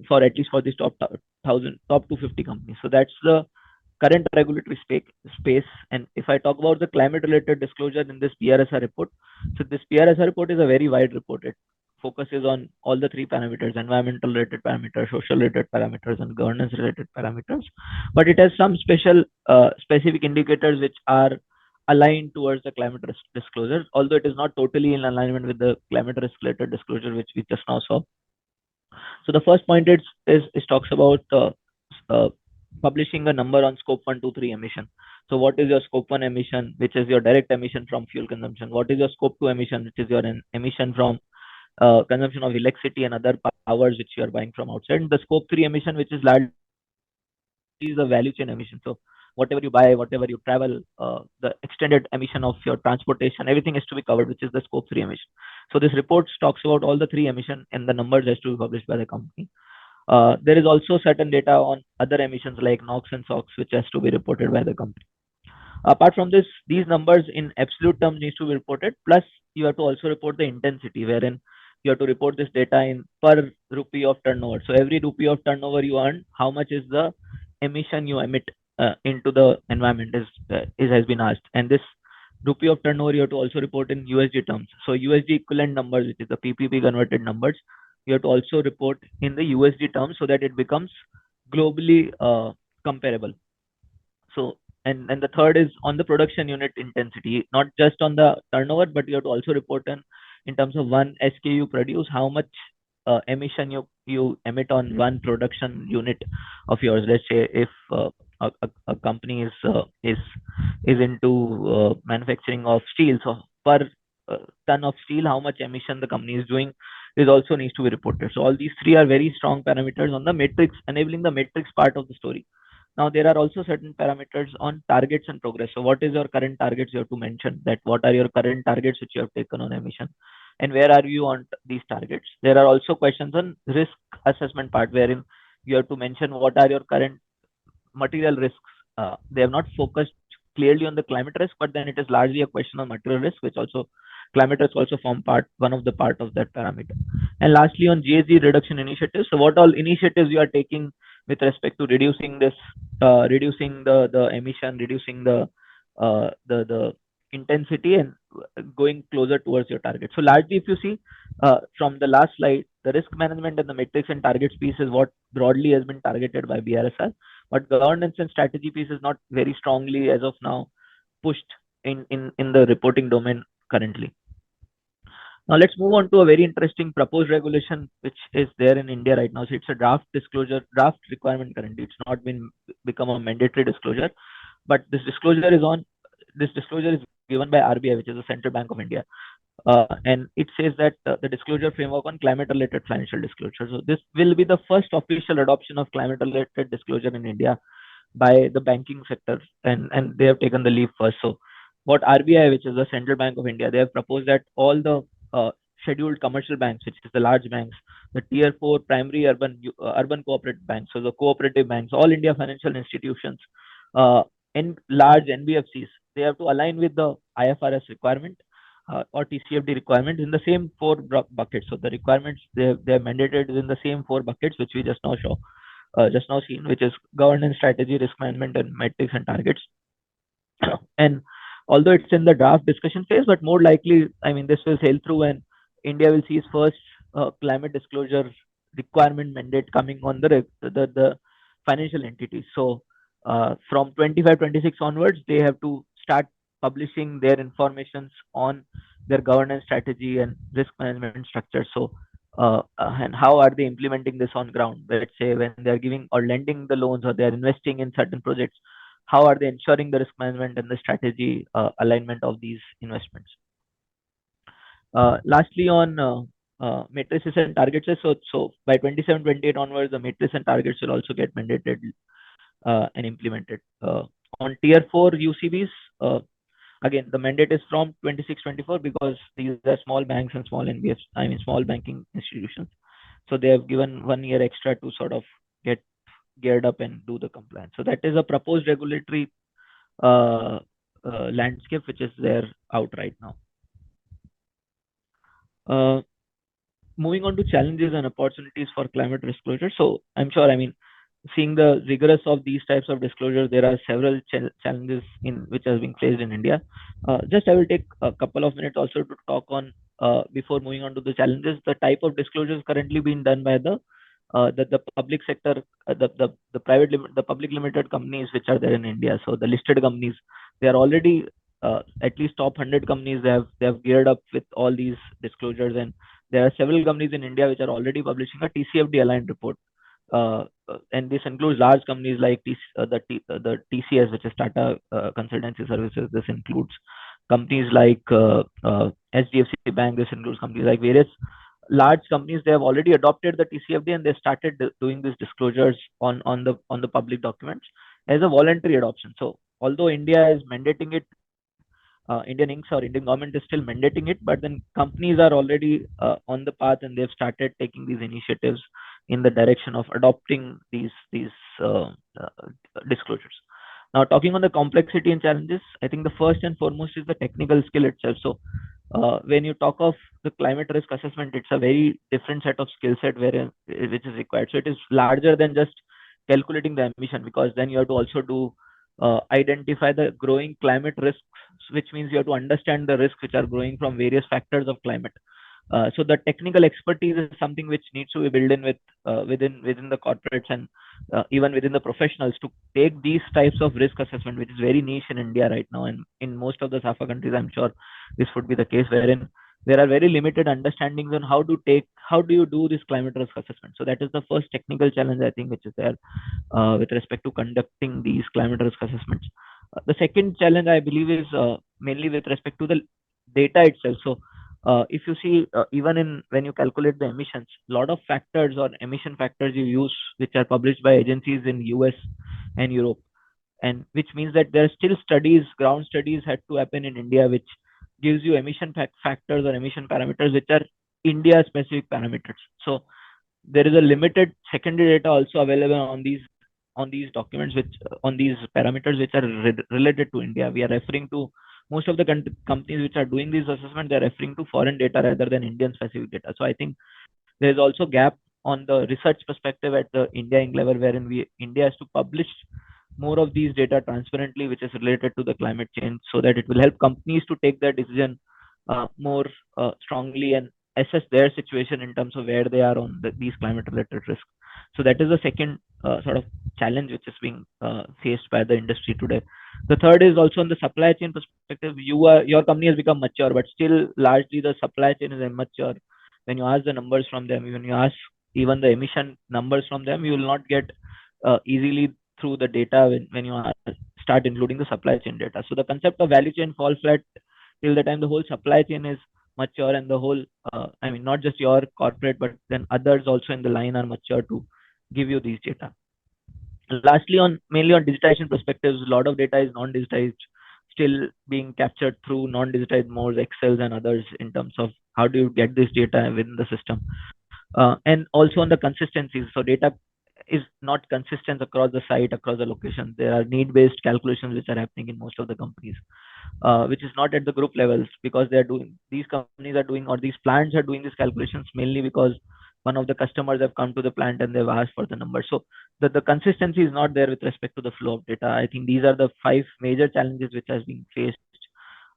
for at least for these top 250 companies. So that's the current regulatory space. And if I talk about the climate related disclosure in this BRSR report, so this BRSR report is a very wide report. It focuses on all the three parameters: environmental related parameters, social related parameters, and governance related parameters. But it has some specific indicators which are aligned towards the climate risk disclosure, although it is not totally in alignment with the climate risk related disclosure which we just now saw. So the first point is talks about publishing a number on scope 1, 2, 3 emission. So what is your scope 1 emission, which is your direct emission from fuel consumption? What is your scope 2 emission, which is your emission from consumption of electricity and other powers which you are buying from outside? And the scope 3 emission, which is largely the value chain emission. So whatever you buy, whatever you travel, the extended emission of your transportation, everything has to be covered, which is the scope 3 emission. So this report talks about all the three emission, and the numbers has to be published by the company. There is also certain data on other emissions like NOx and SOx, which has to be reported by the company. Apart from this, these numbers in absolute terms needs to be reported. Plus, you have to also report the intensity, wherein you have to report this data in per rupee of turnover. So every rupee of turnover you earn, how much is the emission you emit into the environment has been asked. And this rupee of turnover you have to also report in USD terms. So USD equivalent numbers, which is the PPP converted numbers, you have to also report in the USD terms so that it becomes globally comparable. So, and the third is on the production unit intensity, not just on the turnover, but you have to also report in terms of one SKU produce, how much emission you emit on one production unit of yours. Let's say if a company is into manufacturing of steel, so per ton of steel, how much emission the company is doing is also needs to be reported. So all these three are very strong parameters on the metrics, enabling the metrics part of the story. Now there are also certain parameters on targets and progress. So what is your current targets? You have to mention that what are your current targets which you have taken on emission, and where are you on these targets? There are also questions on risk assessment part, wherein you have to mention what are your current material risks. They have not focused clearly on the climate risk, but then it is largely a question of material risk, which also climate risk also form one of the part of that parameter. And lastly, on GHG reduction initiatives. So what all initiatives you are taking with respect to reducing this, reducing the emission, reducing the intensity, and going closer towards your target. So largely, if you see from the last slide, the risk management and the metrics and targets piece is what broadly has been targeted by BRSR, but governance and strategy piece is not very strongly as of now pushed in the reporting domain currently. Now let's move on to a very interesting proposed regulation which is there in India right now. So it's a draft requirement currently. It's not been become a mandatory disclosure, but this disclosure is given by RBI, which is the Central Bank of India. And it says that the disclosure framework on climate-related financial disclosure. So this will be the first official adoption of climate-related disclosure in India by the banking sector, and they have taken the leap first. So what RBI, which is the Central Bank of India, they have proposed that all the scheduled commercial banks, which is the large banks, the tier 4 primary urban cooperative banks, so the cooperative banks, all India financial institutions, and large NBFCs, they have to align with the IFRS requirement or TCFD requirements in the same four buckets. So the requirements they are mandated in the same four buckets, which we just now seen, which is governance, strategy, risk management, and metrics and targets. And although it's in the draft discussion phase, but more likely, I mean, this will sail through and India will see its first climate disclosure requirement mandate coming on the financial entities. So from 25-26 onwards, they have to start publishing their informations on their governance strategy and risk management structure. So and how are they implementing this on ground? Let's say when they are giving or lending the loans or they are investing in certain projects, how are they ensuring the risk management and the strategy alignment of these investments? Lastly, on matrices and targets, so by 27-28 onwards, the matrices and targets will also get mandated and implemented. On tier 4 UCBs, again, the mandate is from 26-24 because these are small banks and small NBFs, I mean, small banking institutions. So they have given 1 year extra to sort of get geared up and do the compliance. So that is a proposed regulatory landscape which is there out right now. Moving on to challenges and opportunities for climate disclosure. So I'm sure, I mean, seeing the rigorous of these types of disclosures, there are several challenges in which are being faced in India. Just I will take a couple of minutes also to talk on before moving on to the challenges, the type of disclosures currently being done by the public sector, the public limited companies which are there in India. So the listed companies, they are already at least top 100 companies. They have geared up with all these disclosures, and there are several companies in India which are already publishing a TCFD aligned report. And this includes large companies like the TCS, which is Tata Consultancy Services. This includes companies like HDFC Bank. This includes companies like various large companies. They have already adopted the TCFD and they started doing these disclosures on the public documents as a voluntary adoption. So although India is mandating it, Indian Inc. or Indian government is still mandating it, but then companies are already on the path and they've started taking these initiatives in the direction of adopting these disclosures. Now, talking on the complexity and challenges, I think the first and foremost is the technical skill itself. So when you talk of the climate risk assessment, it's a very different set of skill set which is required. So it is larger than just calculating the emission, because then you have to also do identify the growing climate risks, which means you have to understand the risks which are growing from various factors of climate. So the technical expertise is something which needs to be built in within the corporates and even within the professionals to take these types of risk assessment, which is very niche in India right now, and in most of the SAFA countries, I'm sure this would be the case, wherein there are very limited understandings on how do you do this climate risk assessment. So that is the first technical challenge, I think, which is there with respect to conducting these climate risk assessments. The second challenge, I believe, is mainly with respect to the data itself. So if you see, even when you calculate the emissions, a lot of factors or emission factors you use, which are published by agencies in US and Europe, and which means that there are still ground studies had to happen in India, which gives you emission factors or emission parameters, which are India specific parameters. So there is a limited secondary data also available on these documents, on these parameters which are related to India. We are referring to most of the companies which are doing this assessment, they're referring to foreign data rather than Indian specific data. So I think there's also gap on the research perspective at the India Inc. level, wherein India has to publish more of these data transparently, which is related to the climate change, so that it will help companies to take their decision more strongly and assess their situation in terms of where they are on these climate related risks. So that is the second sort of challenge which is being faced by the industry today. The third is also on the supply chain perspective. Your company has become mature, but still largely the supply chain is immature. When you ask the numbers from them, when you ask even the emission numbers from them, you will not get easily through the data when you start including the supply chain data. So the concept of value chain falls flat till the time the whole supply chain is mature and the whole, I mean, not just your corporate, but then others also in the line are mature to give you these data. Lastly, mainly on digitization perspectives, a lot of data is non-digitized, still being captured through non-digitized modes, Excels and others, in terms of how do you get this data within the system. And also on the consistencies. So data is not consistent across the site, across the location. There are need-based calculations which are happening in most of the companies, which is not at the group levels, because these companies are doing, or these plants are doing these calculations mainly because one of the customers have come to the plant and they've asked for the number. So the consistency is not there with respect to the flow of data. I think these are the 5 major challenges which has been faced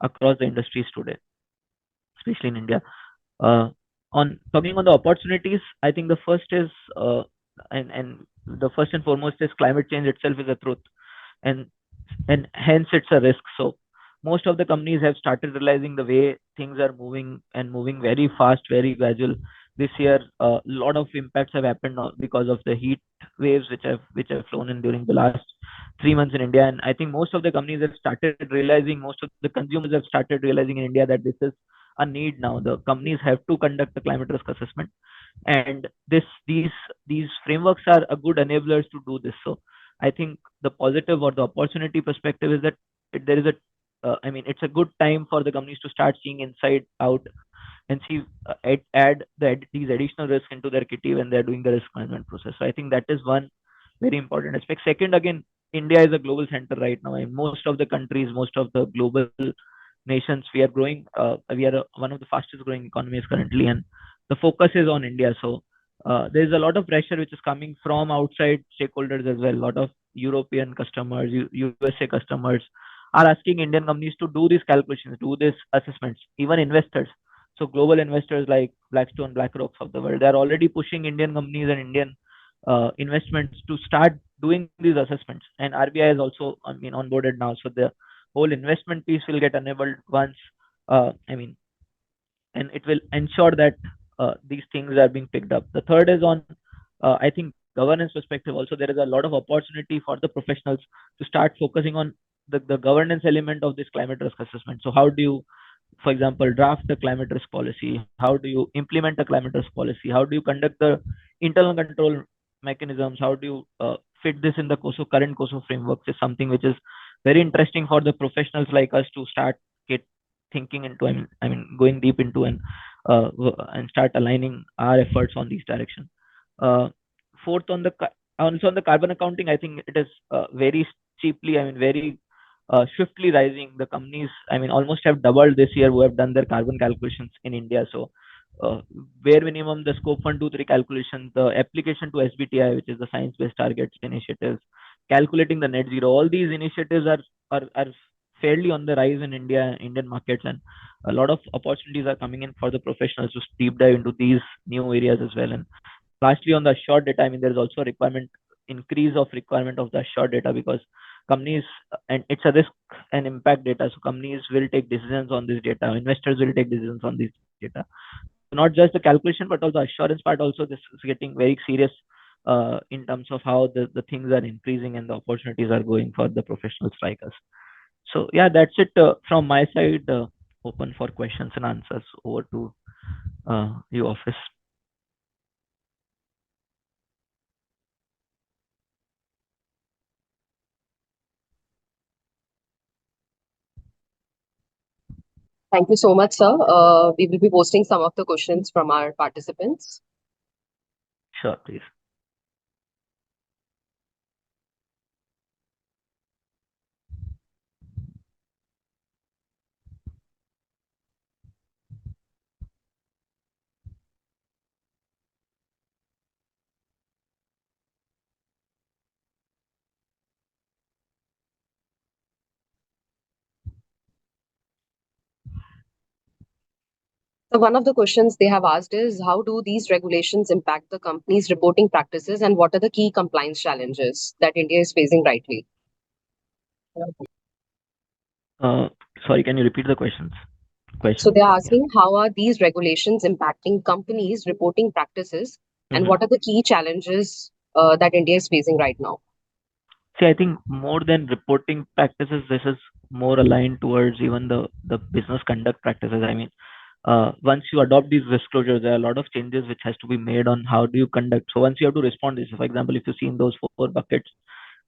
across the industries today, especially in India. On talking on the opportunities, I think the first is and the first and foremost is climate change itself is a truth, and hence it's a risk. So most of the companies have started realizing the way things are moving and moving very fast, very gradual. This year, a lot of impacts have happened because of the heat waves which have flown in during the last 3 months in India. And I think most of the companies have started realizing, most of the consumers have started realizing in India that this is a need now. The companies have to conduct the climate risk assessment, and these frameworks are a good enablers to do this. So I think the positive or the opportunity perspective is that there is it's a good time for the companies to start seeing inside out and see add these additional risks into their kitty when they're doing the risk management process. So I think that is one very important aspect. Second, again, India is a global center right now. In most of the countries, most of the global nations, we are growing. We are one of the fastest growing economies currently, and the focus is on India. So there is a lot of pressure which is coming from outside stakeholders as well. A lot of European customers, USA customers are asking Indian companies to do these calculations, do these assessments, even investors. So global investors like Blackstone, BlackRock of the world, they are already pushing Indian companies and Indian investments to start doing these assessments. And RBI is also, onboarded now. So the whole investment piece will get enabled once, and it will ensure that these things are being picked up. The third is on, I think, governance perspective. Also, there is a lot of opportunity for the professionals to start focusing on the governance element of this climate risk assessment. So how do you, for example, draft the climate risk policy? How do you implement a climate risk policy? How do you conduct the internal control mechanisms? How do you fit this in the current COSO frameworks? Is something which is very interesting for the professionals like us to start thinking into. Going deep into and start aligning our efforts on these directions. Fourth, also on the carbon accounting, I think it is very cheaply, very swiftly rising. The companies, almost have doubled this year who have done their carbon calculations in India. So bare minimum, the scope 1, 2, 3 calculations, the application to SBTi, which is the Science Based Targets initiatives, calculating the net zero, all these initiatives are fairly on the rise in Indian markets, and a lot of opportunities are coming in for the professionals to deep dive into these new areas as well. And lastly, on the assured data, there is also a increase of requirement of the assured data, because companies, and it's a risk and impact data, so companies will take decisions on this data, investors will take decisions on this data. Not just the calculation, but also assurance part also, this is getting very serious in terms of how the things are increasing and the opportunities are going for the professionals like us. So yeah, that's it from my side. Open for questions and answers. Over to you, office. Thank you so much, sir. We will be posting some of the questions from our participants. Sure, please. So one of the questions they have asked is, how do these regulations impact the company's reporting practices, and what are the key compliance challenges that India is facing rightly? Sorry, can you repeat the question? So they're asking, how are these regulations impacting companies' reporting practices, and what are the key challenges that India is facing right now? See, I think more than reporting practices, this is more aligned towards even the business conduct practices. I mean, once you adopt these disclosures, there are a lot of changes which has to be made on how do you conduct. So once you have to respond to this, for example, if you see in those four buckets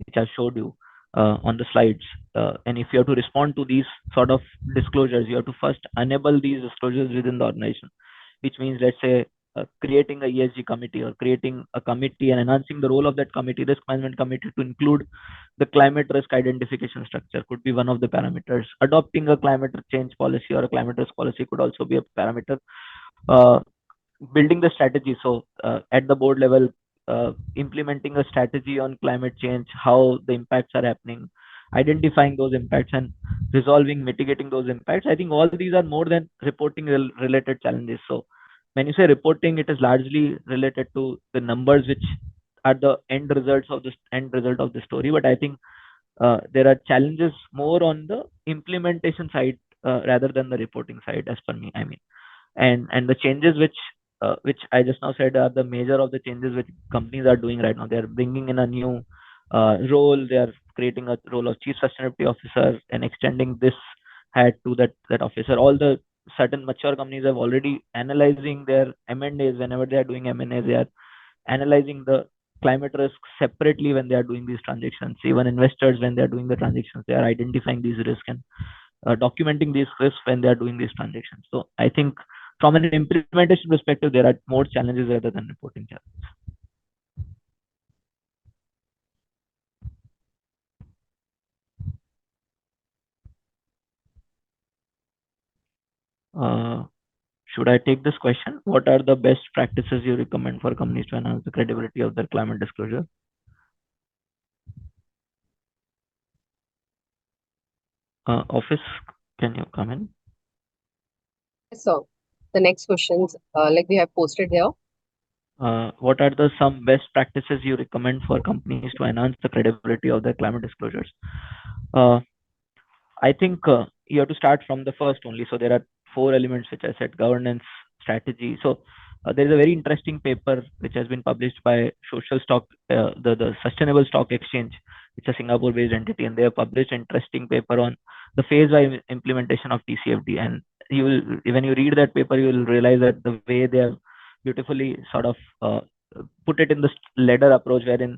which I showed you on the slides, and if you have to respond to these sort of disclosures, you have to first enable these disclosures within the organization, which means, let's say, creating a ESG committee or creating a committee and enhancing the role of that committee, risk management committee, to include the climate risk identification structure could be one of the parameters. Adopting a climate change policy or a climate risk policy could also be a parameter. Uh, Building the strategy. So at the board level, implementing a strategy on climate change, how the impacts are happening, identifying those impacts and resolving, mitigating those impacts. I think all these are more than reporting related challenges. So when you say reporting, it is largely related to the numbers which are the end result of the story. But I think there are challenges more on the implementation side rather than the reporting side, as per me. I mean, and the changes which I just now said are the major of the changes which companies are doing right now. They are bringing in a new role. They are creating a role of chief sustainability officer and extending this hat to that officer. All the certain mature companies have already analyzing their M&As. Whenever they are doing M&As, they are analyzing the climate risks separately when they are doing these transactions. Even investors, when they are doing the transactions, they are identifying these risks and documenting these risks when they are doing these transactions. So I think from an implementation perspective, there are more challenges rather than reporting challenges. Should I take this question? What are the best practices you recommend for companies to enhance the credibility of their climate disclosure? Office, can you come in? Yes, sir. The next questions, like we have posted here. What are the some best practices you recommend for companies to enhance the credibility of their climate disclosures? I think you have to start from the first only. So there are four elements which I said: governance, strategy. So there is a very interesting paper which has been published by Social Stock, the Sustainable Stock Exchange, which is a Singapore-based entity, and they have published an interesting paper on the phase-wise implementation of TCFD. And you will, when you read that paper, you will realize that the way they have beautifully sort of put it in this ladder approach, wherein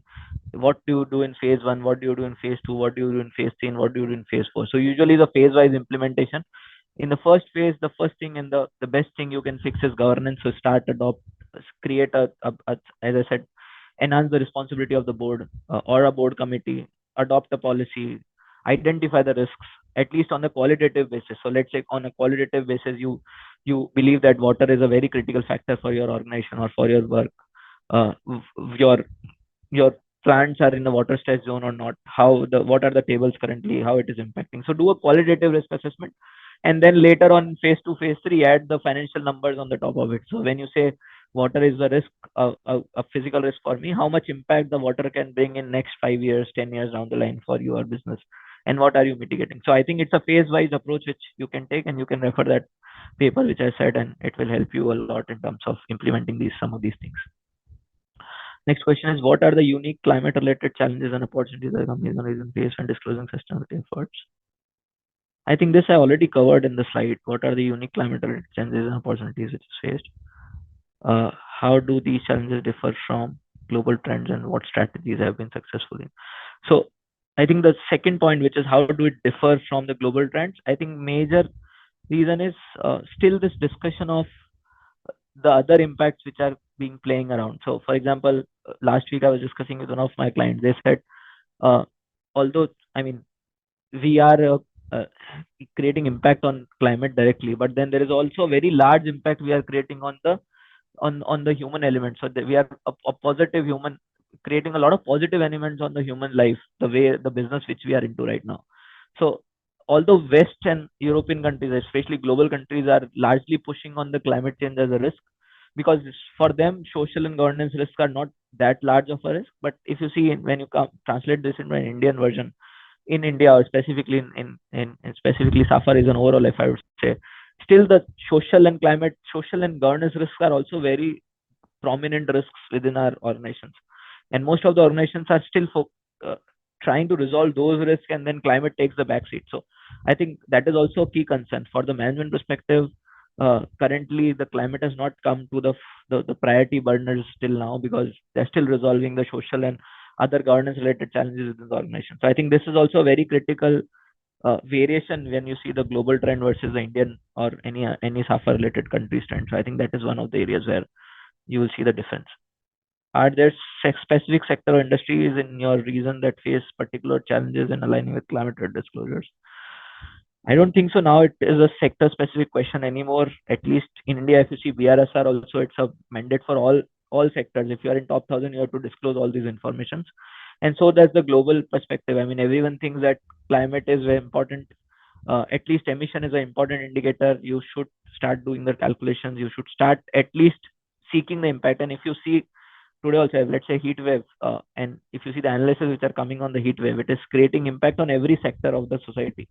what do you do in phase one, what do you do in phase two, what do you do in phase three, and what do you do in phase four. So usually the phase wise implementation, in the first phase, the first thing and the best thing you can fix is governance. So start, adopt, create as I said, enhance the responsibility of the board or a board committee, adopt a policy, identify the risks, at least on a qualitative basis. So let's say on a qualitative basis, you believe that water is a very critical factor for your organization or for your work. uh, your plants are in the water stress zone or not, what are the tables currently, how it is impacting. So do a qualitative risk assessment, and then later on phase two, phase three, add the financial numbers on the top of it. So when you say water is a risk, a physical risk for me, how much impact the water can bring in next 5 years, 10 years down the line for your business, and what are you mitigating? So I think it's a phase wise approach which you can take, and you can refer that paper which I said, and it will help you a lot in terms of implementing some of these things. Next question is, what are the unique climate related challenges and opportunities that companies are facing when disclosing sustainability efforts? I think this I already covered in the slide. What are the unique climate related challenges and opportunities which is faced? How do these challenges differ from global trends, and what strategies have been successful in? So I think the second point, which is how do it differ from the global trends, I think major reason is still this discussion of the other impacts which are being playing around. So for example, last week I was discussing with one of my clients. They said, although I mean we are creating impact on climate directly, but then there is also a very large impact we are creating on the human element. So that we are a positive human, creating a lot of positive elements on the human life, the way the business which we are into right now. So although West and European countries, especially global countries, are largely pushing on the climate change as a risk, because for them social and governance risks are not that large of a risk. But if you see, when you translate this into an Indian version, in India, or specifically in specifically SAFA region overall, if I would say, still the social and governance risks are also very prominent risks within our organizations, and most of the organizations are still uh, trying to resolve those risks, and then climate takes the backseat. So I think that is also a key concern for the management perspective. Currently, the climate has not come to the priority burners till now, because they're still resolving the social and other governance related challenges within the organization. So I think this is also a very critical variation when you see the global trend versus the Indian or any SAFA related countries trend. So I think that is one of the areas where you will see the difference. Are there specific sector or industries in your region that face particular challenges in aligning with climate-related disclosures? I don't think so. Now it is a sector-specific question anymore. At least in India, if you see BRSR also, it's a mandate for all sectors. If you are in top 1,000, you have to disclose all these informations. And so that's the global perspective. I mean, everyone thinks that climate is very important. At least emission is an important indicator. You should start doing the calculations. You should start at least seeking the impact. And if you see today also, let's say heat wave, and if you see the analysis which are coming on the heat wave, it is creating impact on every sector of the society.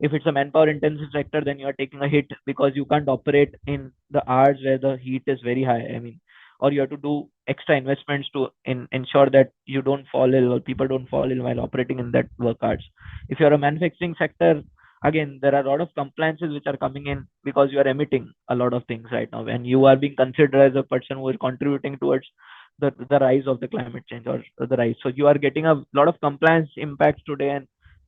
If it's a manpower intensive sector, then you are taking a hit because you can't operate in the hours where the heat is very high. I mean, or you have to do extra investments to ensure that you don't fall ill or people don't fall ill while operating in that work hours. If you're a manufacturing sector, again, there are a lot of compliances which are coming in because you are emitting a lot of things right now, and you are being considered as a person who is contributing towards the rise of the climate change or the rise. So you are getting a lot of compliance impacts today,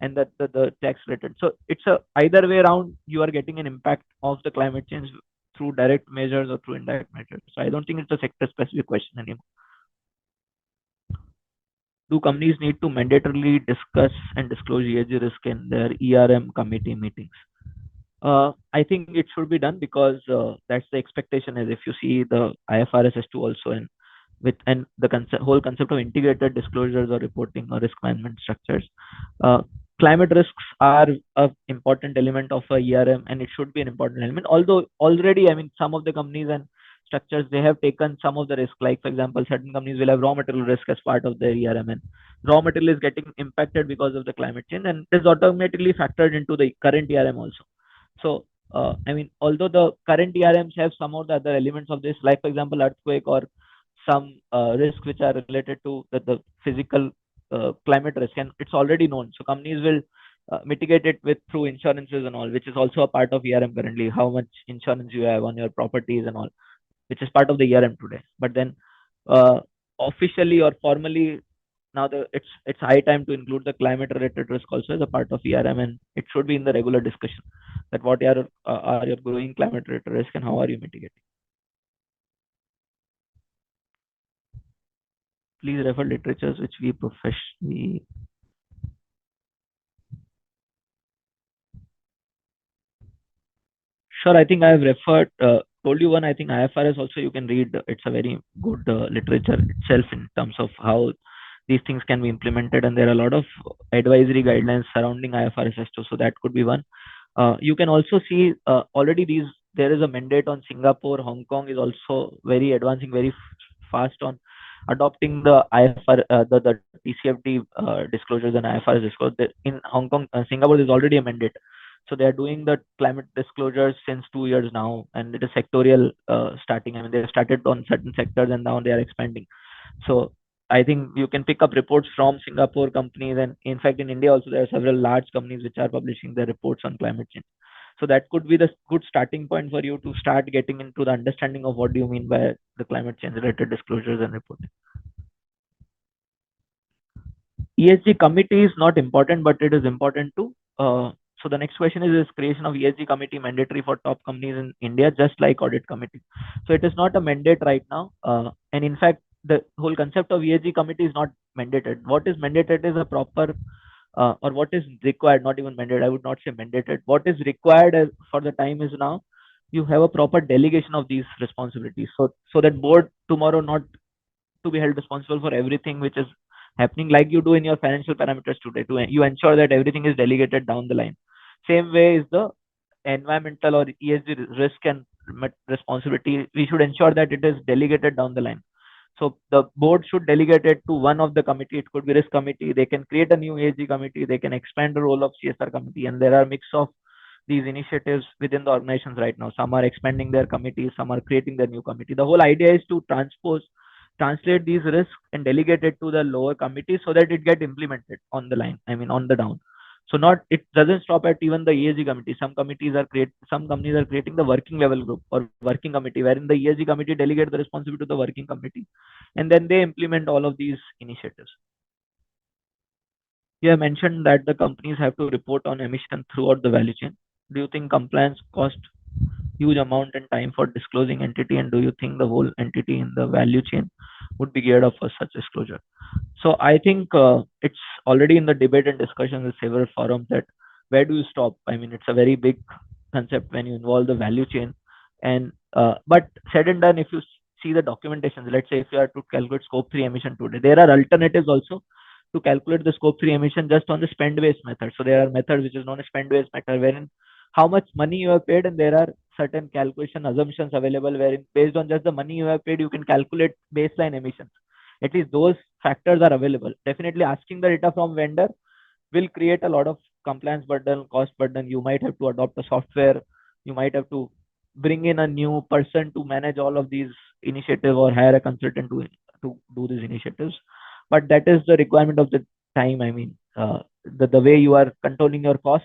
and the tax related. So it's a either way around, you are getting an impact of the climate change through direct measures or through indirect measures. So I don't think it's a sector specific question anymore. Do companies need to mandatorily discuss and disclose ESG risk in their ERM committee meetings? I think it should be done because that's the expectation. Is if you see the IFRS S2 also, and the whole concept of integrated disclosures or reporting or risk management structures, climate risks are an important element of a ERM, and it should be an important element. Although already, I mean, some of the companies and structures, they have taken some of the risk. Like for example, certain companies will have raw material risk as part of their ERM, and raw material is getting impacted because of the climate change, and it is automatically factored into the current ERM also. So I mean, although the current ERMs have some of the other elements of this, like for example, earthquake or some risks which are related to the physical climate risk, and it's already known. So companies will mitigate it with through insurances and all, which is also a part of ERM currently. How much insurance you have on your properties and all, which is part of the ERM today. But then officially or formally, now it's high time to include the climate related risk also as a part of ERM, and it should be in the regular discussion that what are your growing climate related risk and how are you mitigating. Please refer literatures which we professionally. Sure, I think I have referred, told you one. I think IFRS also you can read. It's a very good literature itself in terms of how these things can be implemented, and there are a lot of advisory guidelines surrounding IFRS S2. So that could be one. You can also see already there is a mandate on Singapore. Hong Kong is also very advancing very fast on adopting the IFR, the TCFD disclosures and IFRS disclosures. In Hong Kong, Singapore is already a mandate. So they are doing the climate disclosures since 2 years now, and it is sectorial starting. I mean, they have started on certain sectors and now they are expanding. So I think you can pick up reports from Singapore companies, and in fact, in India also there are several large companies which are publishing their reports on climate change. So that could be the good starting point for you to start getting into the understanding of what do you mean by the climate change related disclosures and reporting. ESG committee is not important, but it is important too. So the next question is creation of ESG committee mandatory for top companies in India, just like audit committee. So it is not a mandate right now. And in fact, the whole concept of ESG committee is not mandated. What is mandated is a proper or what is required, not even mandated. I would not say mandated. What is required for the time is now you have a proper delegation of these responsibilities. So that board tomorrow not to be held responsible for everything which is happening like you do in your financial parameters today. You ensure that everything is delegated down the line. Same way is the environmental or ESG risk and responsibility. We should ensure that it is delegated down the line. So the board should delegate it to one of the committee. It could be risk committee. They can create a new ESG committee. They can expand the role of CSR committee. And there are a mix of these initiatives within the organizations right now. Some are expanding their committees, some are creating their new committee. The whole idea is to translate these risks and delegate it to the lower committees so that it get implemented on the line. I mean, on the down. So it doesn't stop at even the ESG committee. Some companies are creating the working level group or working committee, wherein the ESG committee delegate the responsibility to the working committee, and then they implement all of these initiatives. You have mentioned that the companies have to report on emission throughout the value chain. Do you think compliance cost huge amount and time for disclosing entity, and do you think the whole entity in the value chain would be geared up for such disclosure? So I think it's already in the debate and discussion with several forums that where do you stop? I mean, it's a very big concept when you involve the value chain, and but said and done, if you see the documentation, let's say if you are to calculate scope 3 emission today, there are alternatives also to calculate the scope 3 emission just on the spend based method. So there are methods which is known as spend based method, wherein how much money you have paid, and there are certain calculation assumptions available wherein based on just the money you have paid, you can calculate baseline emissions. At least those factors are available. Definitely asking the data from vendor will create a lot of compliance burden, cost burden. You might have to adopt a software. You might have to bring in a new person to manage all of these initiatives or hire a consultant to do these initiatives. But that is the requirement of the time. I mean, the way you are controlling your cost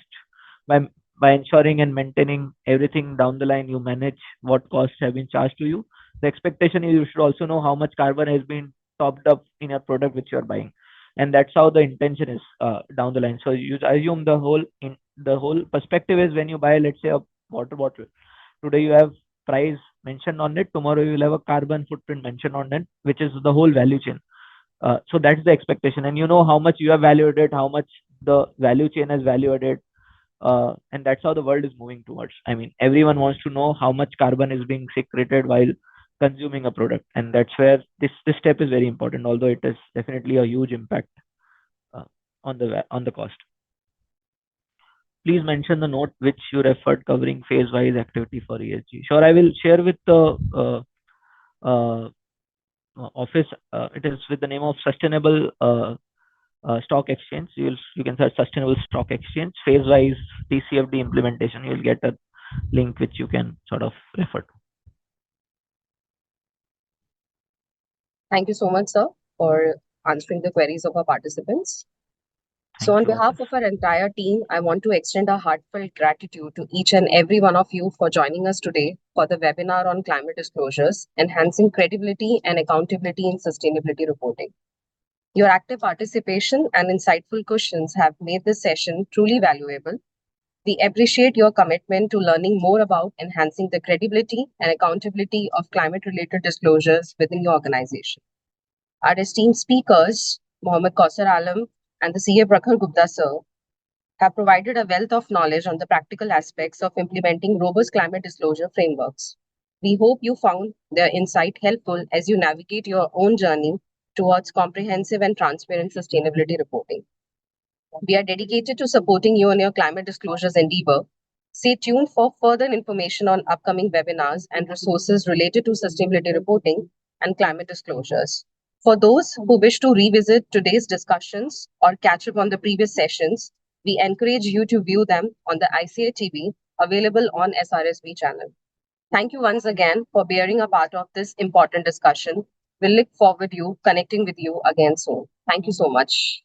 by ensuring and maintaining everything down the line, you manage what costs have been charged to you. The expectation is you should also know how much carbon has been topped up in your product which you are buying, and that's how the intention is down the line. So you assume the whole perspective is when you buy, let's say, a water bottle. Today you have price mentioned on it. Tomorrow you will have a carbon footprint mentioned on it, which is the whole value chain. So that's the expectation, and you know how much you have value added, how much the value chain has value added, and that's how the world is moving towards. I mean, everyone wants to know how much carbon is being secreted while consuming a product, and that's where this step is very important. Although it is definitely a huge impact on the cost. Please mention the note which you referred covering phase-wise activity for ESG. Sure, I will share with the office. It is with the name of Sustainable Stock Exchange. You can search Sustainable Stock Exchange phase-wise TCFD implementation. You will get a link which you can sort of refer to. Thank you so much, sir, for answering the queries of our participants. So on behalf of our entire team, I want to extend our heartfelt gratitude to each and every one of you for joining us today for the webinar on climate disclosures, enhancing credibility and accountability in sustainability reporting. Your active participation and insightful questions have made this session truly valuable. We appreciate your commitment to learning more about enhancing the credibility and accountability of climate-related disclosures within your organization. Our esteemed speakers, Mohammad Kausar Alam and the CA Prakhar Gupta sir, have provided a wealth of knowledge on the practical aspects of implementing robust climate disclosure frameworks. We hope you found their insight helpful as you navigate your own journey towards comprehensive and transparent sustainability reporting. We are dedicated to supporting you on your climate disclosures endeavor. Stay tuned for further information on upcoming webinars and resources related to sustainability reporting and climate disclosures. For those who wish to revisit today's discussions or catch up on the previous sessions, we encourage you to view them on the ICA TV available on SRSB channel. Thank you once again for bearing a part of this important discussion. We'll look forward to connecting with you again soon. Thank you so much.